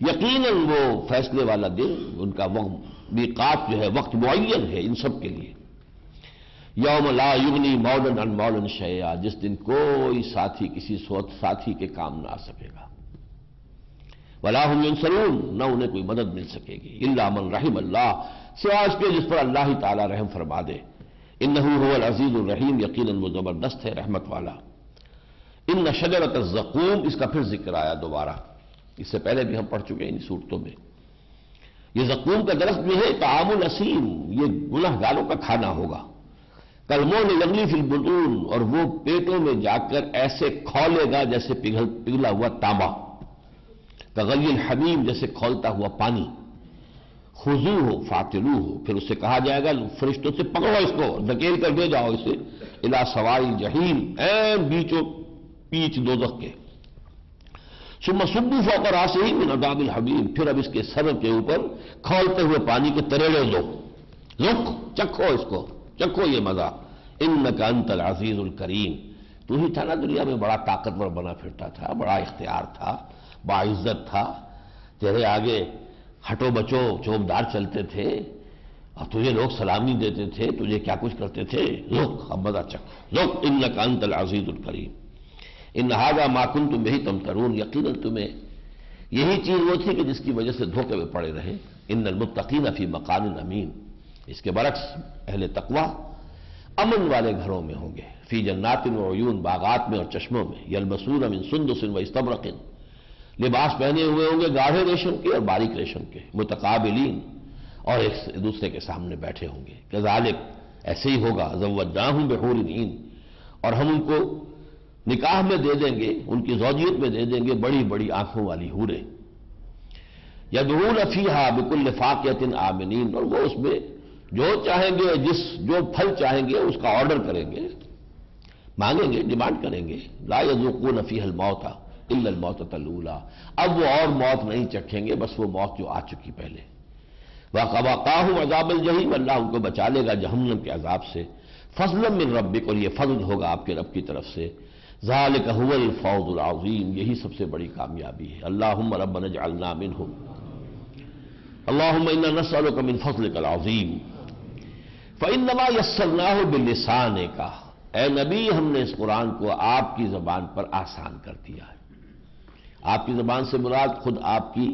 یقیناً وہ فیصلے والا دن، ان کا میقات جو ہے وقت معین ہے ان سب کے لیے۔ یوم لا یغنی مولا عن مولا شیئا، جس دن کوئی ساتھی کسی ساتھی کے کام نہ آ سکے گا۔ ولا هم ينصرون، نہ انہیں کوئی مدد مل سکے گی، الا من رحم اللہ، سوائے اس کے جس پر اللہ ہی تعالی رحم فرما دے۔ انه هو العزیز الرحیم، یقیناً وہ زبردست ہے رحمت والا۔ ان شجرۃ الزقوم، اس کا پھر ذکر آیا دوبارہ، اس سے پہلے بھی ہم پڑھ چکے ہیں ان صورتوں میں۔ یہ زقوم کا درخت جو ہے طعام الاسیم، یہ گناہ گاروں کا کھانا ہوگا۔ کالمہل یغلی فی البطون، اور وہ پیٹوں میں جا کر ایسے کھولے گا جیسے پگھلا ہوا تانبا، کغلی الحمیم، جیسے کھولتا ہوا پانی۔ خذوہ فاعتلوہ، پھر اس سے کہا جائے گا فرشتوں سے پکڑو اس کو، دھکیل کر دے جاؤ اسے، الی سواء الجحیم، این بیچو پیچ دوزخ کے۔ ثم صبوا فوق راسہ من عذاب الحمیم، پھر اب اس کے سر کے اوپر کھولتے ہوئے پانی کے تریڑے دو، ذوق، چکھو اس کو، چکھو یہ مزہ۔ انک انت العزیز الکریم، تو ہی تھا نا دنیا میں بڑا طاقتور بنا پھرتا تھا، بڑا اختیار تھا، باعزت تھا، تیرے آگے ہٹو بچو چوبدار چلتے تھے، اور تجھے لوگ سلامی دیتے تھے، تجھے کیا کچھ کرتے تھے، ذوق، اب مزہ چکھ، ذوق، انک انت العزیز الکریم۔ ان ھذا ما کنتم بہ تمترون، یقیناً تمہیں یہی چیز وہ تھی کہ جس کی وجہ سے دھوکے میں پڑے رہے۔ ان المتقین فی مقام امین، اس کے برعکس اہل تقوی امن والے گھروں میں ہوں گے، فی جنات و عیون، باغات میں اور چشموں میں، یلبسون من سندس و استبرق، لباس پہنے ہوئے ہوں گے گاڑھے ریشم کے اور باریک ریشم کے، متقابلین، اور ایک دوسرے کے سامنے بیٹھے ہوں گے۔ کذالک، ایسے ہی ہوگا، زوجناہم بحور عین، اور ہم ان کو نکاح میں دے دیں گے، ان کی زوجیت میں دے دیں گے بڑی بڑی آنکھوں والی حوریں، یدعون فیہا بکل فاکہۃ آمنین، اور وہ اس میں جو چاہیں گے، جو پھل چاہیں گے اس کا آرڈر کریں گے، مانگیں گے، ڈیمانڈ کریں گے۔ لا یذوقون فیہا الموت الا الموتۃ الاولی، اب وہ اور موت نہیں چکھیں گے، بس وہ موت جو آ چکی پہلے۔ وقاہم عذاب الجحیم، اللہ ان کو بچا لے گا جہنم کے عذاب سے۔ فضلا من ربک، اور یہ فضل ہوگا آپ کے رب کی طرف سے۔ ذالک هو الفوز العظیم، یہی سب سے بڑی کامیابی ہے۔ اللہم ربنا اجعلنا منہم، اللہم انا نسألک من فضلک العظیم، فإنما یسرناہ بلسانک، اے نبی ہم نے اس قرآن کو آپ کی زبان پر آسان کر دیا ہے۔ آپ کی زبان سے مراد خود آپ کی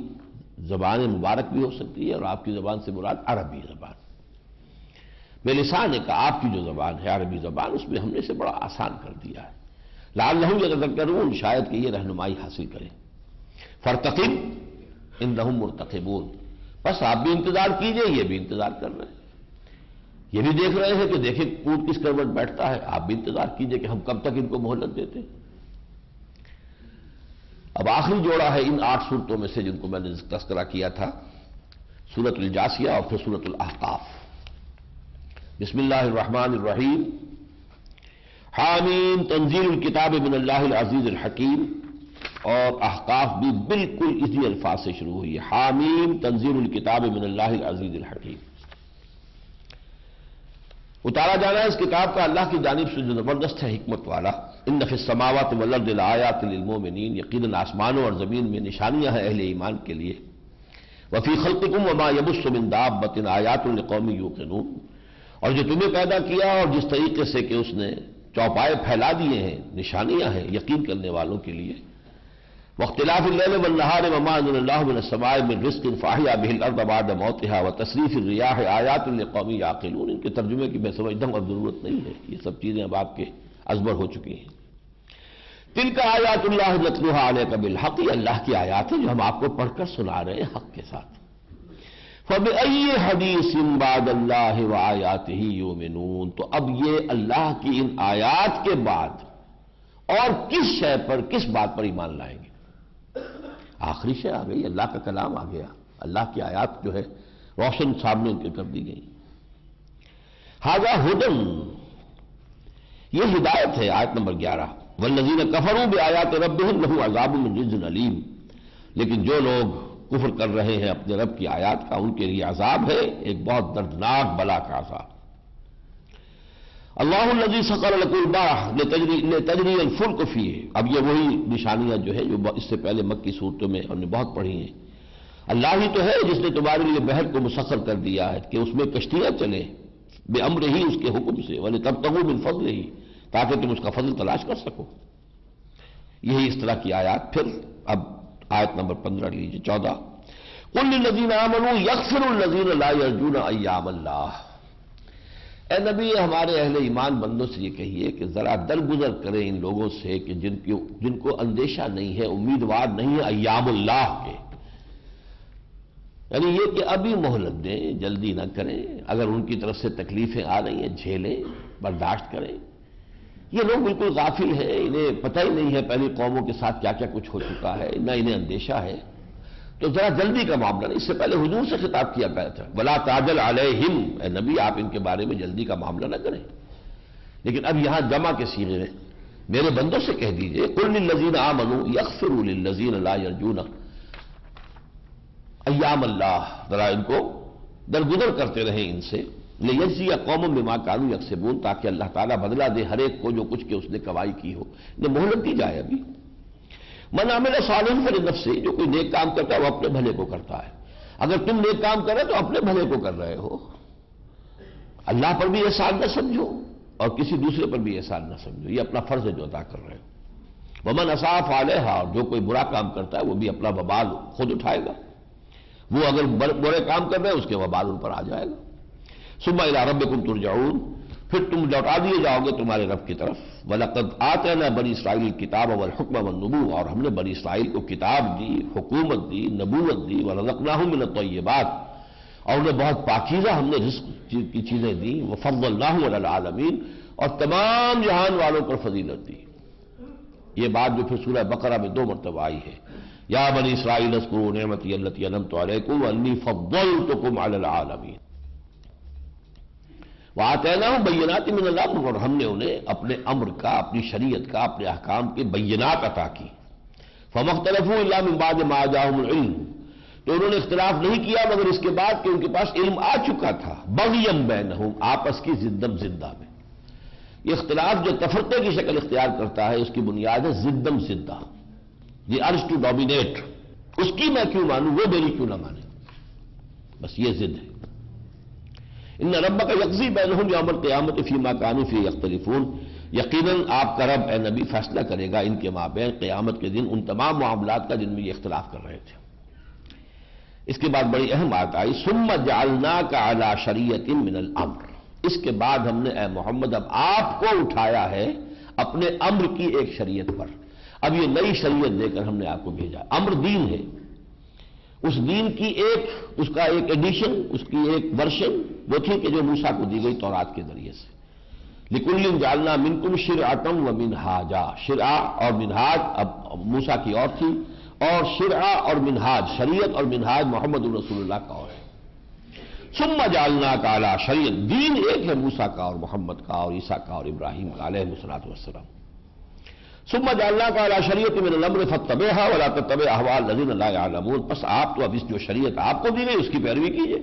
زبان مبارک بھی ہو سکتی ہے، اور آپ کی زبان سے مراد عربی زبان۔ بلسانک، آپ کی جو زبان ہے عربی زبان، اس میں ہم نے اسے بڑا آسان کر دیا ہے۔ لعلہم یتذکرون، شاید کہ یہ رہنمائی حاصل کریں۔ فارتقب انہم مرتقبون، بس آپ بھی انتظار کیجئے، یہ بھی انتظار کر رہے ہیں، یہ بھی دیکھ رہے ہیں کہ دیکھیں اونٹ کس کروٹ بیٹھتا ہے، آپ بھی انتظار کیجئے کہ ہم کب تک ان کو مہلت دیتے ہیں۔ اب آخری جوڑا ہے ان 8 صورتوں میں سے جن کو میں نے تذکرہ کیا تھا، سورۃ الجاثیہ اور پھر سورۃ الاحقاف۔ بسم اللہ الرحمن الرحیم، حامیم تنزیل الکتاب من اللہ العزیز الحکیم، اور احقاف بھی بالکل اسی الفاظ سے شروع ہوئی ہے، حامیم تنزیل الکتاب من اللہ العزیز الحکیم۔ اتارا جانا ہے اس کتاب کا اللہ کی جانب سے جو زبردست ہے، حکمت والا۔ ان فی السماوات والارض لآیات للمؤمنین، یقیناً آسمانوں اور زمین میں نشانیاں ہیں اہل ایمان کے لیے۔ وفی خلقکم وما یبث من دابۃ آیات لقوم یوقنون، اور جو تمہیں پیدا کیا اور جس طریقے سے کہ اس نے چوپائے پھیلا دیے ہیں، نشانیاں ہیں یقین کرنے والوں کے لیے۔ واختلاف اللیل والنہار وما انزل اللہ من السماء من رزق فاحیا به الارض بعد موتها وتصریف الریاح آیات لقوم یعقلون، ان کے ترجمے کی میں سمجھتا ہوں اب ضرورت نہیں ہے، یہ سب چیزیں اب آپ کے ازبر ہو چکی ہیں۔ تلک آیات اللہ نتلوها علیک بالحق، یہ اللہ کی آیات ہیں جو ہم آپ کو پڑھ کر سنا رہے ہیں حق کے ساتھ۔ فَبِأَيِّ حَدِيثٍ بَعْدَ اللَّهِ وَآيَاتِهِ يُؤْمِنُونَ، تو اب یہ اللہ کی ان آیات کے بعد اور کس شے پر، کس بات پر ایمان لائیں گے؟ آخری شے آ گئی، اللہ کا کلام آ گیا، اللہ کی آیات جو ہے روشن سامنے ان کے کر دی گئی۔ ھذا ھدی، یہ ہدایت ہے، آیت نمبر 11۔ والذین کفروا بآیات ربہم لہم عذاب من رجز علیم، لیکن جو لوگ کفر کر رہے ہیں اپنے رب کی آیات کا، ان کے لیے عذاب ہے، ایک بہت دردناک بلا کا عذاب۔ اللہ الذی سخر لکم البحر لتجری الفلک فیہ، اب یہ وہی نشانیاں جو ہے جو اس سے پہلے مکی صورتوں میں ہم نے بہت پڑھی ہیں۔ اللہ ہی تو ہے جس نے تمہارے لیے بحر کو مسخر کر دیا ہے کہ اس میں کشتیاں چلیں بامرہ ہی، اس کے حکم سے، ولتبتغوا من فضلہ، تاکہ تم اس کا فضل تلاش کر سکو۔ یہی اس طرح کی آیات۔ پھر اب آیت نمبر 15 لیجیے، 14۔ قل للذین آمنوا یغفر الذین لا یرجون ایام اللہ، اے نبی ہمارے اہل ایمان بندوں سے یہ کہیے کہ ذرا درگزر کریں ان لوگوں سے کہ جن کو اندیشہ نہیں ہے، امیدوار نہیں ہے ایام اللہ کے، یعنی یہ کہ ابھی مہلت دیں، جلدی نہ کریں، اگر ان کی طرف سے تکلیفیں آ رہی ہیں جھیلیں، برداشت کریں۔ یہ لوگ بالکل غافل ہیں، انہیں پتہ ہی نہیں ہے پہلی قوموں کے ساتھ کیا کیا کچھ ہو چکا ہے، نہ انہیں اندیشہ ہے، تو ذرا جلدی کا معاملہ نہیں۔ اس سے پہلے حضور سے خطاب کیا گیا تھا، وَلَا تَعْجَلْ عَلَيْهِمْ، اے نبی آپ ان کے بارے میں جلدی کا معاملہ نہ کریں۔ لیکن اب یہاں جمع کے صیغے میں میرے بندوں سے کہہ دیجئے، قُلْ لِلَّذِينَ آمَنُوا يَغْفِرُوا لِلَّذِينَ لَا يَرْجُونَ ایام اللہ، ذرا ان کو درگزر کرتے رہیں ان سے، لِيَجْزِيَ قَوْمٌ بِمَا كَانُوا يَكْسِبُونَ، تاکہ اللہ تعالیٰ بدلہ دے ہر ایک کو جو کچھ کہ اس نے کمائی کی ہو، انہیں مہلت دی جائے۔ ابھی من عمل صالحا فلنفسہ، جو کوئی نیک کام کرتا ہے وہ اپنے بھلے کو کرتا ہے۔ اگر تم نیک کام کرے تو اپنے بھلے کو کر رہے ہو، اللہ پر بھی احسان نہ سمجھو اور کسی دوسرے پر بھی احسان نہ سمجھو، یہ اپنا فرض ہے جو ادا کر رہے ہو۔ ومن اساء فعلیہا، اور جو کوئی برا کام کرتا ہے وہ بھی اپنا وبال خود اٹھائے گا، وہ اگر برے کام کر رہے ہیں اس کے وبال ان پر آ جائے گا۔ ثم الی ربکم ترجعون، پھر تم لوٹا دیے جاؤ گے تمہارے رب کی طرف۔ وَلَقَدْ آتَيْنَا بَنِي إِسْرَائِيلَ الْكِتَابَ وَالْحُكْمَ وَالنُّبُوَّةَ، اور ہم نے بنی اسرائیل کو کتاب دی، حکومت دی، نبوت دی، وَرَزَقْنَاهُم مِّنَ الطَّيِّبَاتِ، اور انہیں بہت پاکیزہ ہم نے رزق کی چیزیں دی، وَفَضَّلْنَاهُمْ عَلَى الْعَالَمِينَ، اور تمام جہان والوں پر فضیلت دی۔ یہ بات جو پھر سورہ بقرہ میں 2 مرتبہ آئی ہے، یا بنی اسرائیل اذکروا نعمتی التی انعمت علیکم وانی فضلتکم علی العالمین۔ وآتیناہم بینات من الامر، اور ہم نے انہیں اپنے امر کا، اپنی شریعت کا، اپنے احکام کے بینات عطا کی۔ فما اختلفوا الا من بعد ما جاءہم العلم، تو انہوں نے اختلاف نہیں کیا مگر اس کے بعد کہ ان کے پاس علم آ چکا تھا، بغیا بینہم، آپس کی زدم زدہ میں۔ یہ اختلاف جو تفرقے کی شکل اختیار کرتا ہے اس کی بنیاد ہے زدم زدہ، یہ ارج ٹو ڈومینیٹ، اس کی میں کیوں مانوں وہ میری کیوں نہ مانے، بس یہ ضد ہے۔ ان ربک یقضی بینہم یوم القیامۃ فیما کانوا فیہ یختلفون، یقیناً آپ کا رب اے نبی فیصلہ کرے گا ان کے مابین قیامت کے دن ان تمام معاملات کا جن میں یہ اختلاف کر رہے تھے۔ اس کے بعد بڑی اہم بات آئی، ثم جعلناک علی شریعۃ من الامر، اس کے بعد ہم نے اے محمد اب آپ کو اٹھایا ہے اپنے امر کی ایک شریعت پر۔ اب یہ نئی شریعت دے کر ہم نے آپ کو بھیجا، امر دین ہے، اس دین کی اس کا ایک ایڈیشن، اس کی ایک ورشن وہ تھی کہ جو موسیٰ کو دی گئی تورات کے ذریعے سے۔ لِكُلٍّ جَعَلْنَا مِنْكُمْ شِرْعَةً وَمِنْهَاجًا، شرع اور منہاج اب موسیٰ کی اور تھی، اور شرع اور منہاج، شریعت اور منہاج محمد رسول اللہ کا اور ہے۔ ثم جعلناک علی شریعت، دین ایک ہے موسیٰ کا اور محمد کا اور عیسیٰ کا اور ابراہیم کا علیہ الصلوۃ والسلام۔ ثم جعلناک علی شریعۃ من الامر فاتبعها ولا تتبع اهواء الذین لا يعلمون، بس آپ تو اب اس جو شریعت آپ کو دی گئی اس کی پیروی کیجیے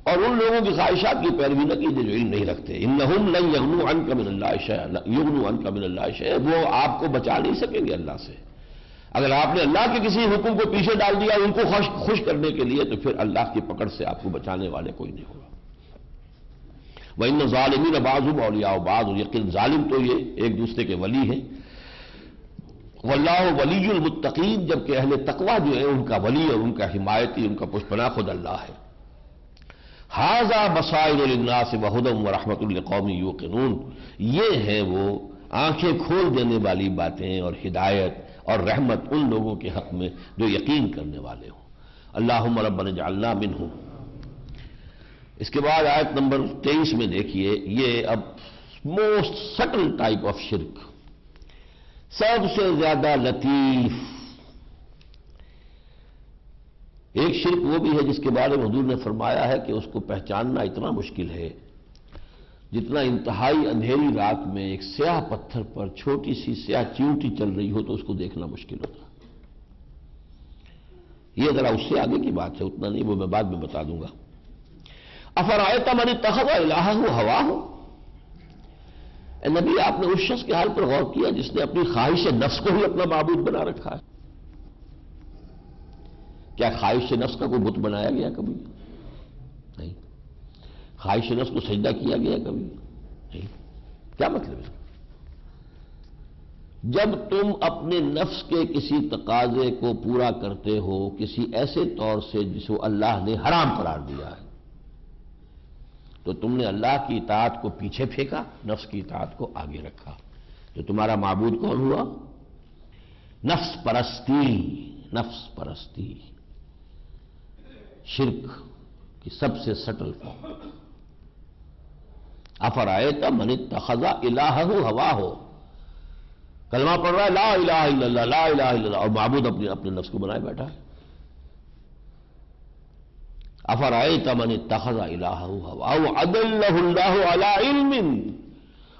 اور ان لوگوں کی خواہشات کی پیروی نہ کیجیے جو علم نہیں رکھتے۔ انہم لن یغنوا عنک من اللہ شیئا، وہ آپ کو بچا نہیں سکیں گے اللہ سے۔ اگر آپ نے اللہ کے کسی حکم کو پیچھے ڈال دیا ان کو خوش کرنے کے لیے تو پھر اللہ کی پکڑ سے آپ کو بچانے والے کوئی نہیں ہوگا۔ وَإِنَّ الظَّالِمِينَ بَعْضُهُمْ أَوْلِيَاءُ بَعْضٍ، یقین ظالم تو یہ ایک دوسرے کے ولی ہیں۔ واللہ ولی المتقین، جبکہ اہل تقوی جو ہے ان کا ولی اور ان کا حمایتی، ان کا پشپناہ خود اللہ ہے۔ ھذا بصائر للناس وہدی ورحمۃ لقوم یوقنون، یہ ہے وہ آنکھیں کھول دینے والی باتیں اور ہدایت اور رحمت ان لوگوں کے حق میں جو یقین کرنے والے ہوں۔ اللہم ربنا اجعلنا منہم۔ اس کے بعد آیت نمبر 23 میں دیکھیے، یہ اب موسٹ سٹل ٹائپ آف شرک، سب سے زیادہ لطیف ایک شرک وہ بھی ہے جس کے بارے میں حضور نے فرمایا ہے کہ اس کو پہچاننا اتنا مشکل ہے جتنا انتہائی اندھیری رات میں ایک سیاہ پتھر پر چھوٹی سی سیاہ چیونٹی چل رہی ہو تو اس کو دیکھنا مشکل ہوتا۔ یہ ذرا اس سے آگے کی بات ہے، اتنا نہیں، وہ میں بعد میں بتا دوں گا۔ افرأیت من اتخذ الہہ ہواہ، اے نبی آپ نے اس شخص کے حال پر غور کیا جس نے اپنی خواہش نفس کو ہی اپنا معبود بنا رکھا ہے؟ کیا خواہش نفس کا کوئی بت بنایا گیا کبھی؟ نہیں۔ خواہش نفس کو سجدہ کیا گیا کبھی؟ نہیں۔ کیا مطلب ہے؟ جب تم اپنے نفس کے کسی تقاضے کو پورا کرتے ہو کسی ایسے طور سے جس کو اللہ نے حرام قرار دیا ہے، تو تم نے اللہ کی اطاعت کو پیچھے پھینکا، نفس کی اطاعت کو آگے رکھا۔ تو تمہارا معبود کون ہوا؟ نفس پرستی۔ نفس پرستی شرک کی سب سے سٹل فارم۔ افرأیت من اتخذ الہہ ہواہ، کلمہ پڑھ رہا ہے لا الہ الا اللہ لا الہ الا اللہ، اور معبود اپنے نفس کو بنائے بیٹھا ہے۔ افرأیت من اتخذ الہہ ہواہ وأضلہ اللہ علی علم،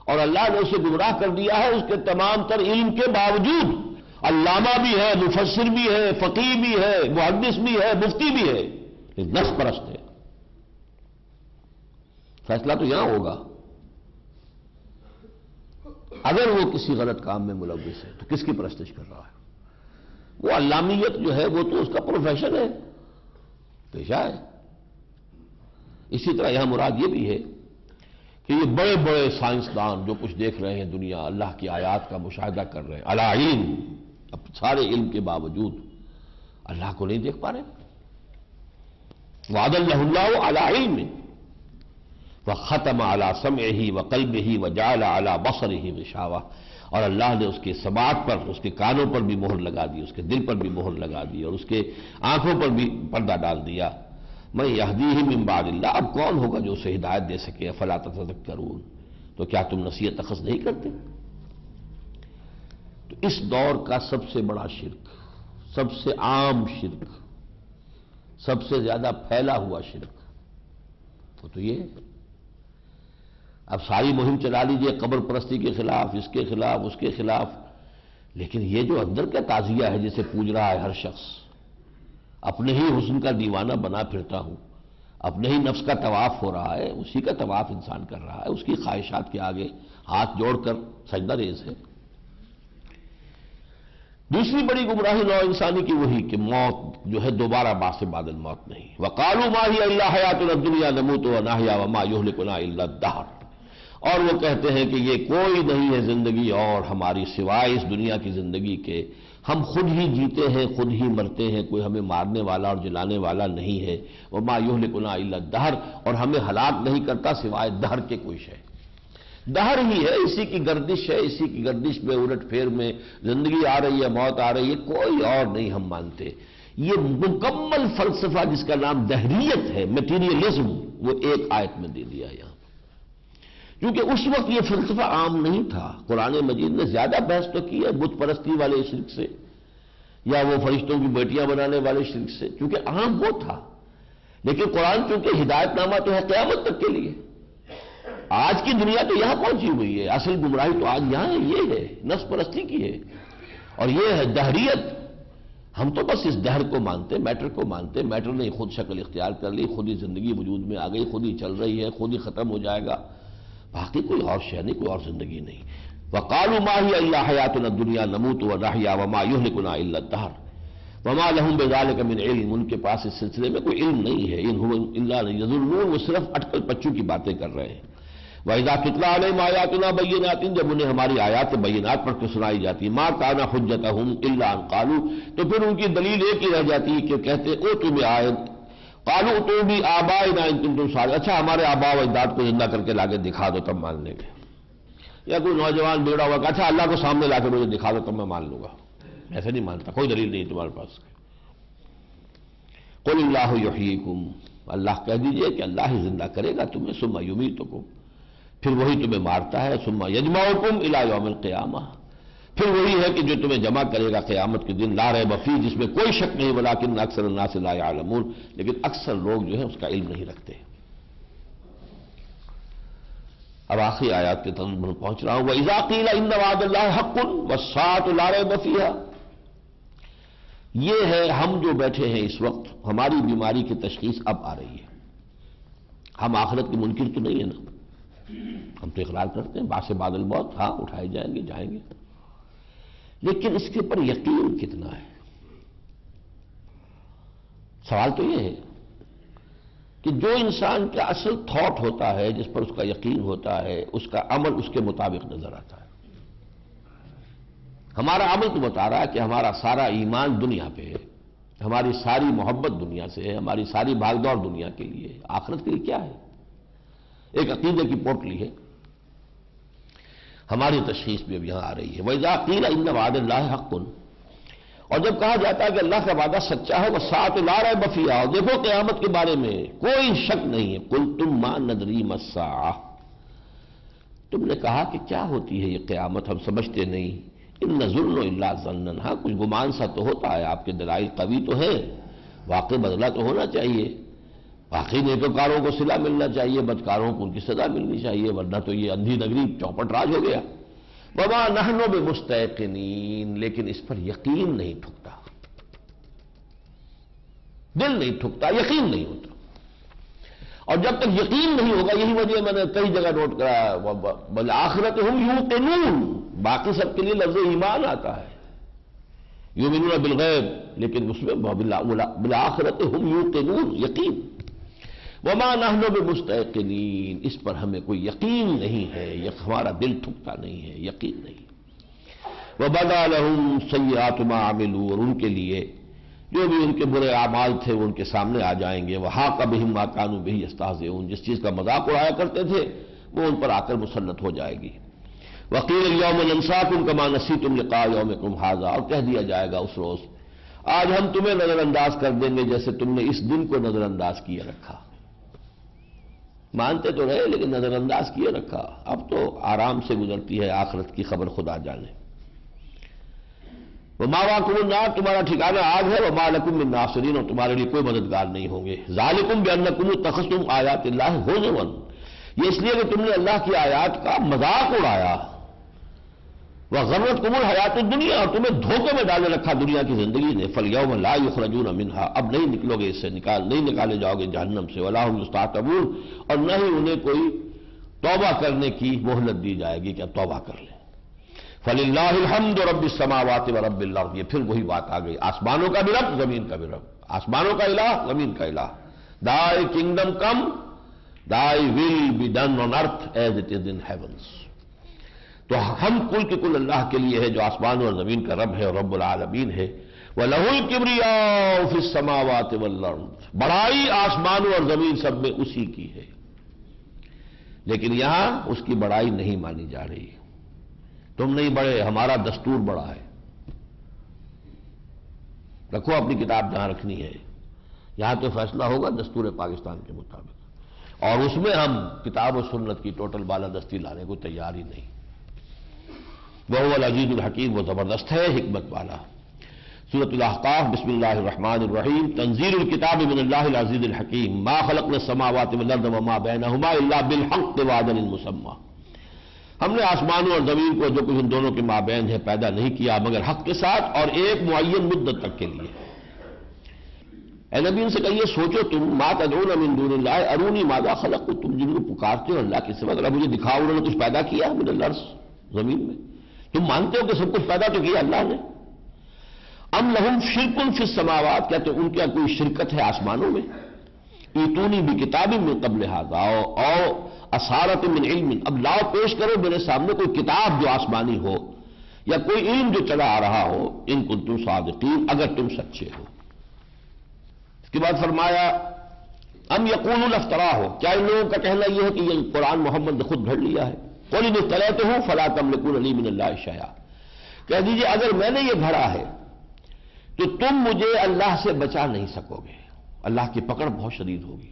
اور اللہ نے اسے گمراہ کر دیا ہے اس کے تمام تر علم کے باوجود۔ علامہ بھی ہے، مفسر بھی ہے، فقیہ بھی ہے، محدث بھی ہے، مفتی بھی ہے، لیکن نفس پرست ہے۔ فیصلہ تو یہاں ہوگا، اگر وہ کسی غلط کام میں ملوث ہے تو کس کی پرستش کر رہا ہے؟ وہ علامیت جو ہے وہ تو اس کا پروفیشن ہے، پیشہ ہے۔ اسی طرح یہاں مراد یہ بھی ہے کہ یہ بڑے بڑے سائنسدان جو کچھ دیکھ رہے ہیں دنیا، اللہ کی آیات کا مشاہدہ کر رہے ہیں علی علم، اب سارے علم کے باوجود اللہ کو نہیں دیکھ پا رہے۔ وَأَضَلَّهُ اللَّهُ عَلَىٰ عِلْمٍ وَخَتَمَ عَلَىٰ سَمْعِهِ وَقَلْبِهِ وَجَعَلَ عَلَىٰ بَصَرِهِ غِشَاوَةً، اور اللہ نے اس کے سماعت پر، اس کے کانوں پر بھی مہر لگا دی، اس کے دل پر بھی مہر لگا دی، اور اس کے آنکھوں پر بھی پردہ ڈال دیا۔ مَن يَهْدِيهِ مِن بَعْدِ اللَّهِ، اب کون ہوگا جو اسے ہدایت دے سکے؟ فَلَا تَتَذَكَّرُونَ، تو کیا تم نصیحت اخذ نہیں کرتے؟ تو اس دور کا سب سے بڑا شرک، سب سے عام شرک، سب سے زیادہ پھیلا ہوا شرک وہ تو یہ ہے۔ اب ساری مہم چلا لیجئے قبر پرستی کے خلاف، اس کے خلاف، اس کے خلاف، لیکن یہ جو اندر کا تعزیہ ہے جسے پوج رہا ہے ہر شخص، اپنے ہی حسن کا دیوانہ بنا پھرتا ہوں، اپنے ہی نفس کا طواف ہو رہا ہے، اسی کا طواف انسان کر رہا ہے، اس کی خواہشات کے آگے ہاتھ جوڑ کر سجدہ ریز ہے۔ دوسری بڑی گمراہی نوع انسانی کی وہی کہ موت جو ہے دوبارہ بعث بعد الموت نہیں۔ وَقَالُوا مَا هِيَ إِلَّا حَيَاتُنَا الدُّنْيَا نَمُوتُ وَنَحْيَا وَمَا يُهْلِكُنَا إِلَّا الدَّهْرُ، اور وہ کہتے ہیں کہ یہ کوئی نہیں ہے زندگی اور ہماری سوائے اس دنیا کی زندگی کے، ہم خود ہی جیتے ہیں خود ہی مرتے ہیں، کوئی ہمیں مارنے والا اور جلانے والا نہیں ہے۔ وَمَا يُهْلِكُنَا إِلَّا الدَّهْرُ، اور ہمیں ہلاک نہیں کرتا سوائے دہر کے کوئی شے۔ دہر ہی ہے، اسی کی گردش ہے، اسی کی گردش میں الٹ پھیر میں زندگی آ رہی ہے، موت آ رہی ہے، کوئی اور نہیں ہم مانتے۔ یہ مکمل فلسفہ جس کا نام دہریت ہے، میٹیریلزم، وہ ایک آیت میں دے دیا یہاں، کیونکہ اس وقت یہ فلسفہ عام نہیں تھا۔ قرآن مجید نے زیادہ بحث تو کی ہے بت پرستی والے شرک سے یا وہ فرشتوں کی بیٹیاں بنانے والے شرک سے، کیونکہ عام وہ تھا، لیکن قرآن چونکہ ہدایت نامہ تو ہے قیامت تک کے لیے۔ آج کی دنیا تو یہاں پہنچی ہوئی ہے، اصل گمراہی تو آج یہاں ہے، یہ ہے نفس پرستی کی ہے، اور یہ ہے دہریت۔ ہم تو بس اس دہر کو مانتے، میٹر کو مانتے، میٹر نے خود شکل اختیار کر لی، خود ہی زندگی وجود میں آ گئی، خود ہی چل رہی ہے، خود ہی ختم ہو جائے گا، باقی کوئی اور شے نہیں، کوئی اور زندگی نہیں۔ وَقَالُوا مَا هِيَ إِلَّا حَيَاتُنَا الدُّنْيَا نَمُوتُ وَنَحْيَا وَمَا يُهْلِكُنَا إِلَّا الدَّهْرُ وَمَا لَهُم بِذَلِكَ مِنْ عِلْمٍ، ان کے پاس اس سلسلے میں کوئی علم نہیں ہے، إِنْ هُمْ إِلَّا يَظُنُّونَ، وہ صرف اٹکل پچو کی باتیں کر رہے ہیں۔ وَإِذَا تُتْلَىٰ عَلَيْهِمْ آيَاتُنَا بَيِّنَاتٍ، جب انہیں ہماری آیات بینات پڑھ کے سنائی جاتی، مَا كَانَ حُجَّتُهُمْ إِلَّا أَن قَالُوا، تو پھر ان کی دلیل ایک ہی رہ جاتی ہے کہ کہتے اوتوا بِآیَةٍ قَالُوا ائْتُوا بِآبَائِنَا إِن كُنتُمْ صَادِقِينَ، اچھا ہمارے آباء و اجداد کو زندہ کر کے لا کے دکھا دو تب مان لیں گے۔ یا کوئی نوجوان بگڑا ہوا کہ اچھا اللہ کو سامنے لا کے مجھے دکھا دو تب میں مان لوں گا، ایسے نہیں مانتا، کوئی دلیل نہیں تمہارے پاس۔ قُلِ اللَّهُ يُحْيِيكُمْ، اللہ کہہ دیجئے کہ اللہ ہی زندہ کرے گا تمہیں، ثم یمیتکم، پھر وہی تمہیں مارتا ہے، ثم یجمعکم الی یوم القیامہ، پھر وہی ہے کہ جو تمہیں جمع کرے گا قیامت کے دن، لا ریب فیہ، جس میں کوئی شک نہیں، ولکن اکثر الناس لا یعلمون، لیکن اکثر لوگ جو ہیں اس کا علم نہیں رکھتے۔ اب آخری آیات کے ترجمے میں پہنچ رہا ہوں، وَإِذَا قِيلَ إِنَّ وَعْدَ اللَّهِ حَقٌّ وَالسَّاعَةُ لَا رَيْبَ فِيهَا، یہ ہے ہم جو بیٹھے ہیں اس وقت، ہماری بیماری کی تشخیص اب آ رہی ہے۔ ہم آخرت کے منکر تو نہیں ہے نا، ہم تو اقرار کرتے ہیں بعد سے بعد الموت، ہاں اٹھائے جائیں گے، جائیں گے، لیکن اس کے اوپر یقین کتنا ہے؟ سوال تو یہ ہے کہ جو انسان کا اصل تھاٹ ہوتا ہے، جس پر اس کا یقین ہوتا ہے، اس کا عمل اس کے مطابق نظر آتا ہے۔ ہمارا عمل تو بتا رہا ہے کہ ہمارا سارا ایمان دنیا پہ ہے، ہماری ساری محبت دنیا سے ہے، ہماری ساری بھاگ دوڑ دنیا کے لیے، آخرت کے لیے کیا ہے؟ ایک عقیدے کی پوٹلی ہے۔ ہماری تشخیص بھی اب یہاں آ رہی ہے، وَإِذَا قِيلَ إِنَّ وَعْدَ اللَّهِ حَقٌّ، اور جب کہا جاتا ہے کہ اللہ کا وعدہ سچا ہے، وَالسَّاعَةُ لَا رَيْبَ فِيهَا، اور دیکھو قیامت کے بارے میں کوئی شک نہیں ہے، قُلْتُم مَا نَدْرِي مَا السَّاعَةُ، تم نے کہا کہ کیا ہوتی ہے یہ قیامت، ہم سمجھتے نہیں، اِن نَظُنُّ إِلَّا ظَنًّا، ہاں کچھ گمان سا تو ہوتا ہے، آپ کے دلائل قوی تو ہیں، واقع بدلہ تو ہونا چاہیے، واقعی نیکوکاروں کو صلہ ملنا چاہیے، بدکاروں کو ان کی سزا ملنی چاہیے، ورنہ تو یہ اندھی نگری چوپٹ راج ہو گیا۔ وَمَا نَحْنُ بِمُسْتَيْقِنِينَ، لیکن اس پر یقین نہیں ٹھکتا، دل نہیں ٹھکتا، یقین نہیں ہوتا، اور جب تک یقین نہیں ہوگا، یہی وجہ میں نے کئی جگہ نوٹ کرا، بِالْآخِرَةِ هُمْ يُوقِنُونَ، باقی سب کے لیے لفظ ایمان آتا ہے، یؤمنون بالغیب، لیکن اس میں بِالْآخِرَةِ هُمْ يُوقِنُونَ، یقین۔ وَمَا نَحْنُ بِمُسْتَيْقِنِينَ، اس پر ہمیں کوئی یقین نہیں ہے، ہمارا دل ٹھکتا نہیں ہے، یقین نہیں۔ وَبَدَا لَهُمْ سَيِّئَاتُ مَا عَمِلُوا، اور ان کے لیے جو بھی ان کے برے اعمال تھے وہ ان کے سامنے آ جائیں گے، وَحَاقَ بِهِم مَا كَانُوا بِهِ يَسْتَهْزِئُونَ، جس چیز کا مذاق اڑایا کرتے تھے وہ ان پر آ کر مسلط ہو جائے گی۔ وَقِيلَ الْيَوْمَ نَنسَاكُمْ كَمَا نَسِيتُمْ لِقَاءَ يَوْمِكُمْ هَٰذَا، اور کہہ دیا جائے گا اس روز، آج ہم تمہیں نظر انداز کر دیں گے جیسے تم نے اس دن کو نظر انداز کیے رکھا۔ مانتے تو رہے لیکن نظر انداز کیے رکھا، اب تو آرام سے گزرتی ہے آخرت کی خبر خدا جانے۔ وَمَأْوَاكُمُ النَّارُ، تمہارا ٹھکانہ آگ ہے، وَمَا لَكُم مِّن نَاصِرِينَ، اور تمہارے لیے کوئی مددگار نہیں ہوں گے۔ ذَلِكُمْ بِأَنَّكُمْ اتَّخَذْتُمْ آيَاتِ اللَّهِ هُزُوًا، یہ اس لیے کہ تم نے اللہ کی آیات کا مذاق اڑایا، وَغَرَّتْكُمُ الْحَيَاةُ الدُّنْيَا، اور تمہیں دھوکے میں ڈالے رکھا دنیا کی زندگی نے، فَالْيَوْمَ لَا يُخْرَجُونَ مِنْهَا، اب نہیں نکلو گے اس سے، نہیں نکالے جاؤ گے جہنم سے، وَلَا هُمْ يُسْتَعْتَبُونَ، اور نہ ہی انہیں کوئی توبہ کرنے کی مہلت دی جائے گی کہ اب توبہ کر لیں۔ فَلِلَّهِ الْحَمْدُ رَبِّ السَّمَاوَاتِ وَرَبِّ الْأَرْضِ، یہ پھر وہی بات آ گئی، آسمانوں کا بھی رب، زمین کا بھی رب، آسمانوں کا الہ، زمین کا الہ۔ Thy kingdom come, thy will be done on earth as it is in heavens۔ تو ہم کل کے کل اللہ کے لیے ہے جو آسمان اور زمین کا رب ہے اور رب العالمین ہے۔ وَلَهُ الْكِبْرِيَاءُ فِي السَّمَاوَاتِ وَالْأَرْضِ، بڑائی آسمانوں اور زمین سب میں اسی کی ہے، لیکن یہاں اس کی بڑائی نہیں مانی جا رہی۔ تم نہیں بڑے، ہمارا دستور بڑا ہے، رکھو اپنی کتاب جہاں رکھنی ہے، یہاں تو فیصلہ ہوگا دستور پاکستان کے مطابق، اور اس میں ہم کتاب و سنت کی ٹوٹل بالادستی لانے کو تیار ہی نہیں۔ وَهُوَ الْعَزِيزُ الْحَكِيمُ، وہ زبردست ہے، حکمت والا۔ سورۃ الاحقاف، بسم اللہ الرحمن الرحیم، تنزیل الکتاب من اللہ العزیز الحکیم، ما خلقنا السماوات والارض وما بینہما الا بالحق وعدل مسمى، ہم نے آسمانوں اور زمین کو جو کچھ ان دونوں کے مابین ہے پیدا نہیں کیا مگر حق کے ساتھ اور ایک معین مدت تک کے لیے۔ اے نبی ان سے کہیے سوچو تم، ما تدعون من دون اللہ ارونی ماذا خلقوا، تم جن کو پکارتے ہو اللہ کے سوا، ذرا مجھے دکھاؤ انہوں نے کچھ پیدا کیا من الارض، زمین میں، تم مانتے ہو کہ سب کچھ پیدا تو کیا اللہ نے؟ ام لہم شرک فی السماوات، کہتے ان کا کوئی شرکت ہے آسمانوں میں؟ ایتونی بکتاب من قبل ھذا او اثارۃ من علم، اب لاؤ پیش کرو میرے سامنے کوئی کتاب جو آسمانی ہو یا کوئی علم جو چلا آ رہا ہو، ان کنتم صادقین، اگر تم سچے ہو۔ اس کے بعد فرمایا ام یقولون افتراہ، کیا ان لوگوں کا کہنا یہ ہے کہ یہ قرآن محمد نے خود گھڑ لیا ہے؟ قل ان افتریتہ فلا تملکون لی من اللہ شیئا، کہہ دیجئے اگر میں نے یہ گھڑا ہے تو تم مجھے اللہ سے بچا نہیں سکو گے، اللہ کی پکڑ بہت شدید ہوگی۔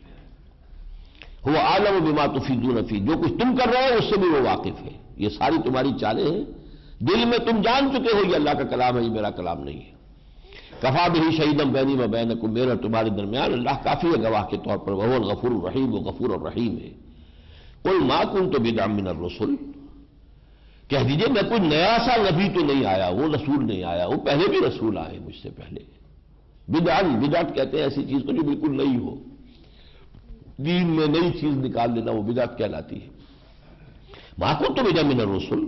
هو عالم بما تفیدون فیہ، جو کچھ تم کر رہے ہو اس سے بھی وہ واقف ہے. یہ ساری تمہاری چالیں ہیں، دل میں تم جان چکے ہو یہ اللہ کا کلام ہے، یہ میرا کلام نہیں ہے. کفا بہ شہیدا بینی و بینکم، میرا تمہارے درمیان اللہ کافی ہے گواہ کے طور پر. وہو الغفور الرحیم، وہ غفور الرحیم ہے. قل ما کنت بدعا من الرسل، کہہ دیجئے میں کوئی نیا سا نبی تو نہیں آیا، وہ رسول نہیں آیا، وہ پہلے بھی رسول آئے مجھ سے پہلے. بدعت کہتے ہیں ایسی چیز کو جو بالکل نئی ہو، دین میں نئی چیز نکال لینا، وہ بدعت کہلاتی ہے. ما کنت بدعا من الرسل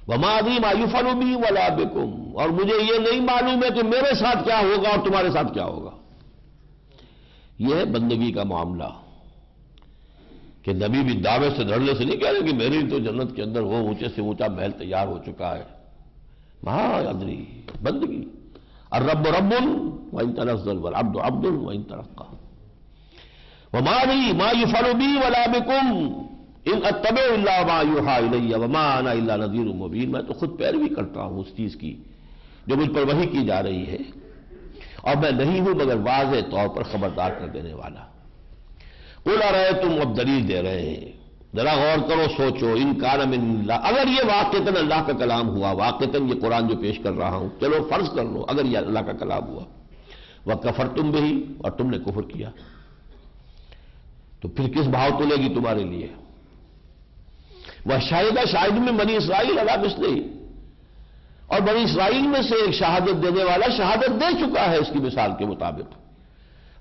وما ادری ما یفعل بی ولا بکم، اور مجھے یہ نہیں معلوم ہے کہ میرے ساتھ کیا ہوگا اور تمہارے ساتھ کیا ہوگا. یہ ہے بندگی کا معاملہ کہ نبی بھی دعوے سے دھڑنے سے نہیں کہہ رہے کہ میری تو جنت کے اندر وہ اونچے سے اونچا محل تیار ہو چکا ہے. ما ادری، بندگی. الرب رب وان تنزل والعبد عبد وان ترقى وما ادری ما یفعل بی ولا بکم ان اتبع الا ما یوحى الی وما انا الا نذیر مبین. میں تو خود پیروی کرتا ہوں اس چیز کی جو مجھ پر وحی کی جا رہی ہے، اور میں نہیں ہوں مگر واضح طور پر خبردار کر دینے والا. قل ارأیتم، اب دلیل دے رہے ہیں، ذرا غور کرو، سوچو. ان کان من اللہ، اگر یہ واقعتاً اللہ کا کلام ہوا، واقعتاً یہ قرآن جو پیش کر رہا ہوں، چلو فرض کر لو اگر یہ اللہ کا کلام ہوا، وکفرتم بہ، اور تم نے کفر کیا، تو پھر کس بھاؤ تلے گی تمہارے لیے. شاہد میں بنی اسرائیل علی مثلہ، اور بنی اسرائیل میں سے ایک شہادت دینے والا شہادت دے چکا ہے اس کی مثال کے مطابق.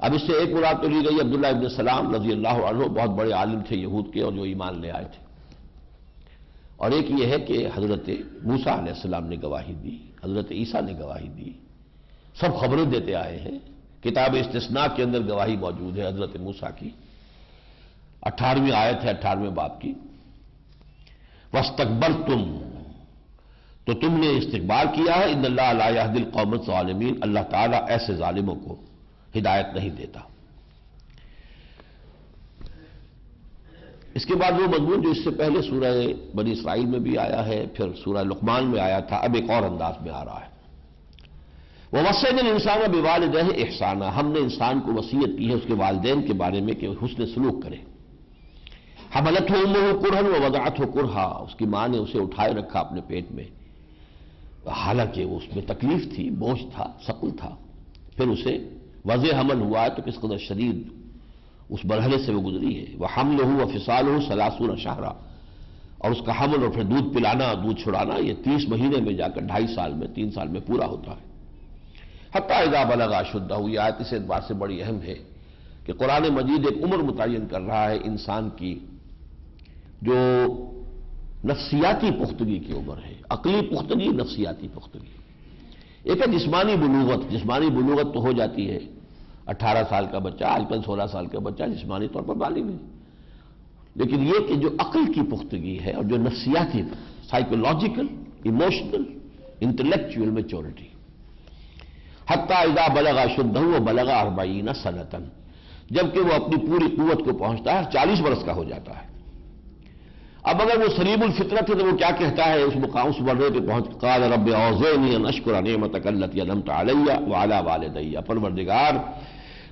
اب اس سے ایک مراد تو لی گئی عبداللہ ابن سلام رضی اللہ عنہ، بہت بڑے عالم تھے یہود کے اور جو ایمان لے آئے تھے. اور ایک یہ ہے کہ حضرت موسیٰ علیہ السلام نے گواہی دی، حضرت عیسیٰ نے گواہی دی، سب خبریں دیتے آئے ہیں. کتاب استثناء کے اندر گواہی موجود ہے حضرت موسیٰ کی، 18ویں آیت ہے 18ویں باب کی. وَاسْتَكْبَرْتُمْ، تو تم نے استکبار کیا ہے. ان اللہ لا یہدی القوم الظالمین، اللہ تعالیٰ ایسے ظالموں کو ہدایت نہیں دیتا. اس کے بعد وہ مضمون جو اس سے پہلے سورہ بنی اسرائیل میں بھی آیا ہے، پھر سورہ لقمان میں آیا تھا، اب ایک اور انداز میں آ رہا ہے. وَوَصَّيْنَا الْإِنسَانَ بِوَالِدَيْهِ إِحْسَانًا، ہم نے انسان کو وصیت کی ہے اس کے والدین کے بارے میں کہ حسن سلوک کرے. حملتہ امہ کرہا ووضعتہ کرہا، اس کی ماں نے اسے اٹھائے رکھا اپنے پیٹ میں، حالانکہ اس میں تکلیف تھی، بوجھ تھا، ثقل تھا. پھر اسے وضع حمل ہوا ہے تو کس قدر شدید اس مرحلے سے وہ گزری ہے. وحملہ وفصالہ 30 شہرا، اور اس کا حمل اور پھر دودھ پلانا، دودھ چھڑانا، یہ 30 مہینے میں جا کر 2.5 سال میں، 3 سال میں پورا ہوتا ہے. حتی اذا بلغ اشدہ، یہ آیت اس اعتبار سے بڑی اہم ہے کہ قرآن مجید ایک عمر متعین کر رہا ہے انسان کی جو نفسیاتی پختگی کی عمر ہے. عقلی پختگی، نفسیاتی پختگی. ایک ہے جسمانی بلوغت، جسمانی بلوغت تو ہو جاتی ہے، 18 سال کا بچہ، آج کل 16 سال کا بچہ جسمانی طور پر بالغ ہے. لیکن یہ کہ جو عقل کی پختگی ہے اور جو نفسیاتی، سائیکولوجیکل، ایموشنل، انٹلیکچوئل میچورٹی. حتی اذا بلغ اشدہ وبلغ 40 سنۃ، جبکہ وہ اپنی پوری قوت کو پہنچتا ہے، 40 برس کا ہو جاتا ہے. اب اگر وہ سلیم الفطرت ہے تو وہ کیا کہتا ہے اس مقام، اس مرحلے پہ پہنچ، قال رب اوزعنی ان اشکر نعمتک التی انعمت علی وعلی والدی، پروردگار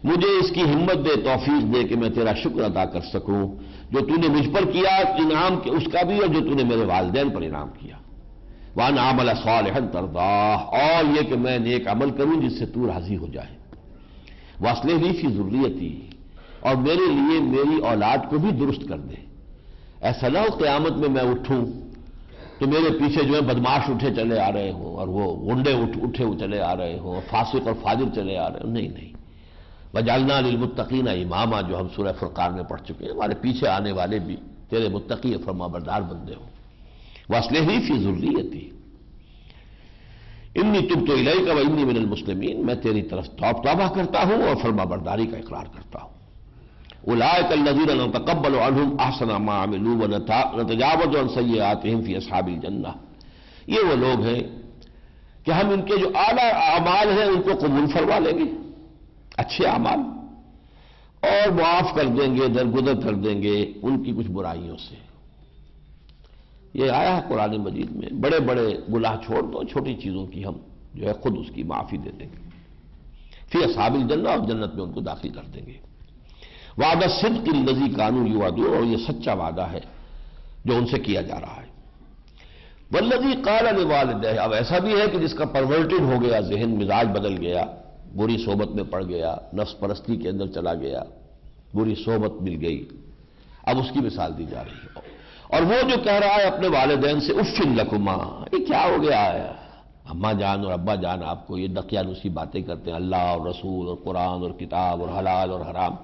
مجھے اس کی ہمت دے، توفیق دے کہ میں تیرا شکر ادا کر سکوں جو تو نے مجھ پر کیا انعام کے اس کا بھی، اور جو تو نے میرے والدین پر انعام کیا. وان اعمل صالحا ترضاہ، اور یہ کہ میں نیک عمل کروں جس سے تو راضی ہو جائے. واصلح لی فی ذریتی، اور میرے لیے میری اولاد کو بھی درست کر دے. ایسا نہ ہو قیامت میں میں اٹھوں تو میرے پیچھے جو ہے بدماش اٹھے چلے آ رہے ہوں، اور وہ غنڈے اٹھے چلے آ رہے ہوں، فاسق اور فاجر چلے آ رہے ہوں. نہیں. وجعلنا للمتقین اماما، جو ہم سورہ فرقان میں پڑھ چکے ہیں، ہمارے پیچھے آنے والے بھی تیرے متقی فرمانبردار بندے ہوں. واصلح لی فی ذریتی انی تبت الیک وانی من المسلمین، میں تیری طرف توبہ کرتا ہوں اور فرمانبرداری کا اقرار کرتا ہوں. اولئک الذین نتقبل عنہم احسن ما عملوا ونتجاوز عن سیئاتہم فی اصحاب الجنہ، یہ وہ لوگ ہیں کہ ہم ان کے جو اعلیٰ اعمال ہیں ان کو قبول فرما لیں گے، اچھے اعمال، اور معاف کر دیں گے، درگزر کر دیں گے ان کی کچھ برائیوں سے. یہ آیا ہے قرآن مجید میں. بڑے بڑے گناہ چھوڑ دو، چھوٹی چیزوں کی ہم جو ہے خود اس کی معافی دے دیں گے. فی اصحاب الجنہ، اور جنت میں ان کو داخل کر دیں گے. وعدہ صدق الذی کانوا یوعدون، اور یہ سچا وعدہ ہے جو ان سے کیا جا رہا ہے۔ والذی قال لوالدیہ، اب ایسا بھی ہے کہ جس کا پرورٹڈ ہو گیا ذہن، مزاج بدل گیا، بری صحبت میں پڑ گیا، نفس پرستی کے اندر چلا گیا، بری صحبت مل گئی، اب اس کی مثال دی جا رہی ہے۔ اور وہ جو کہہ رہا ہے اپنے والدین سے اف لکما، یہ کیا ہو گیا ہے اماں جان اور ابا جان، آپ کو یہ دقیانوسی باتیں کرتے ہیں اللہ اور رسول اور قرآن اور کتاب اور حلال اور حرام۔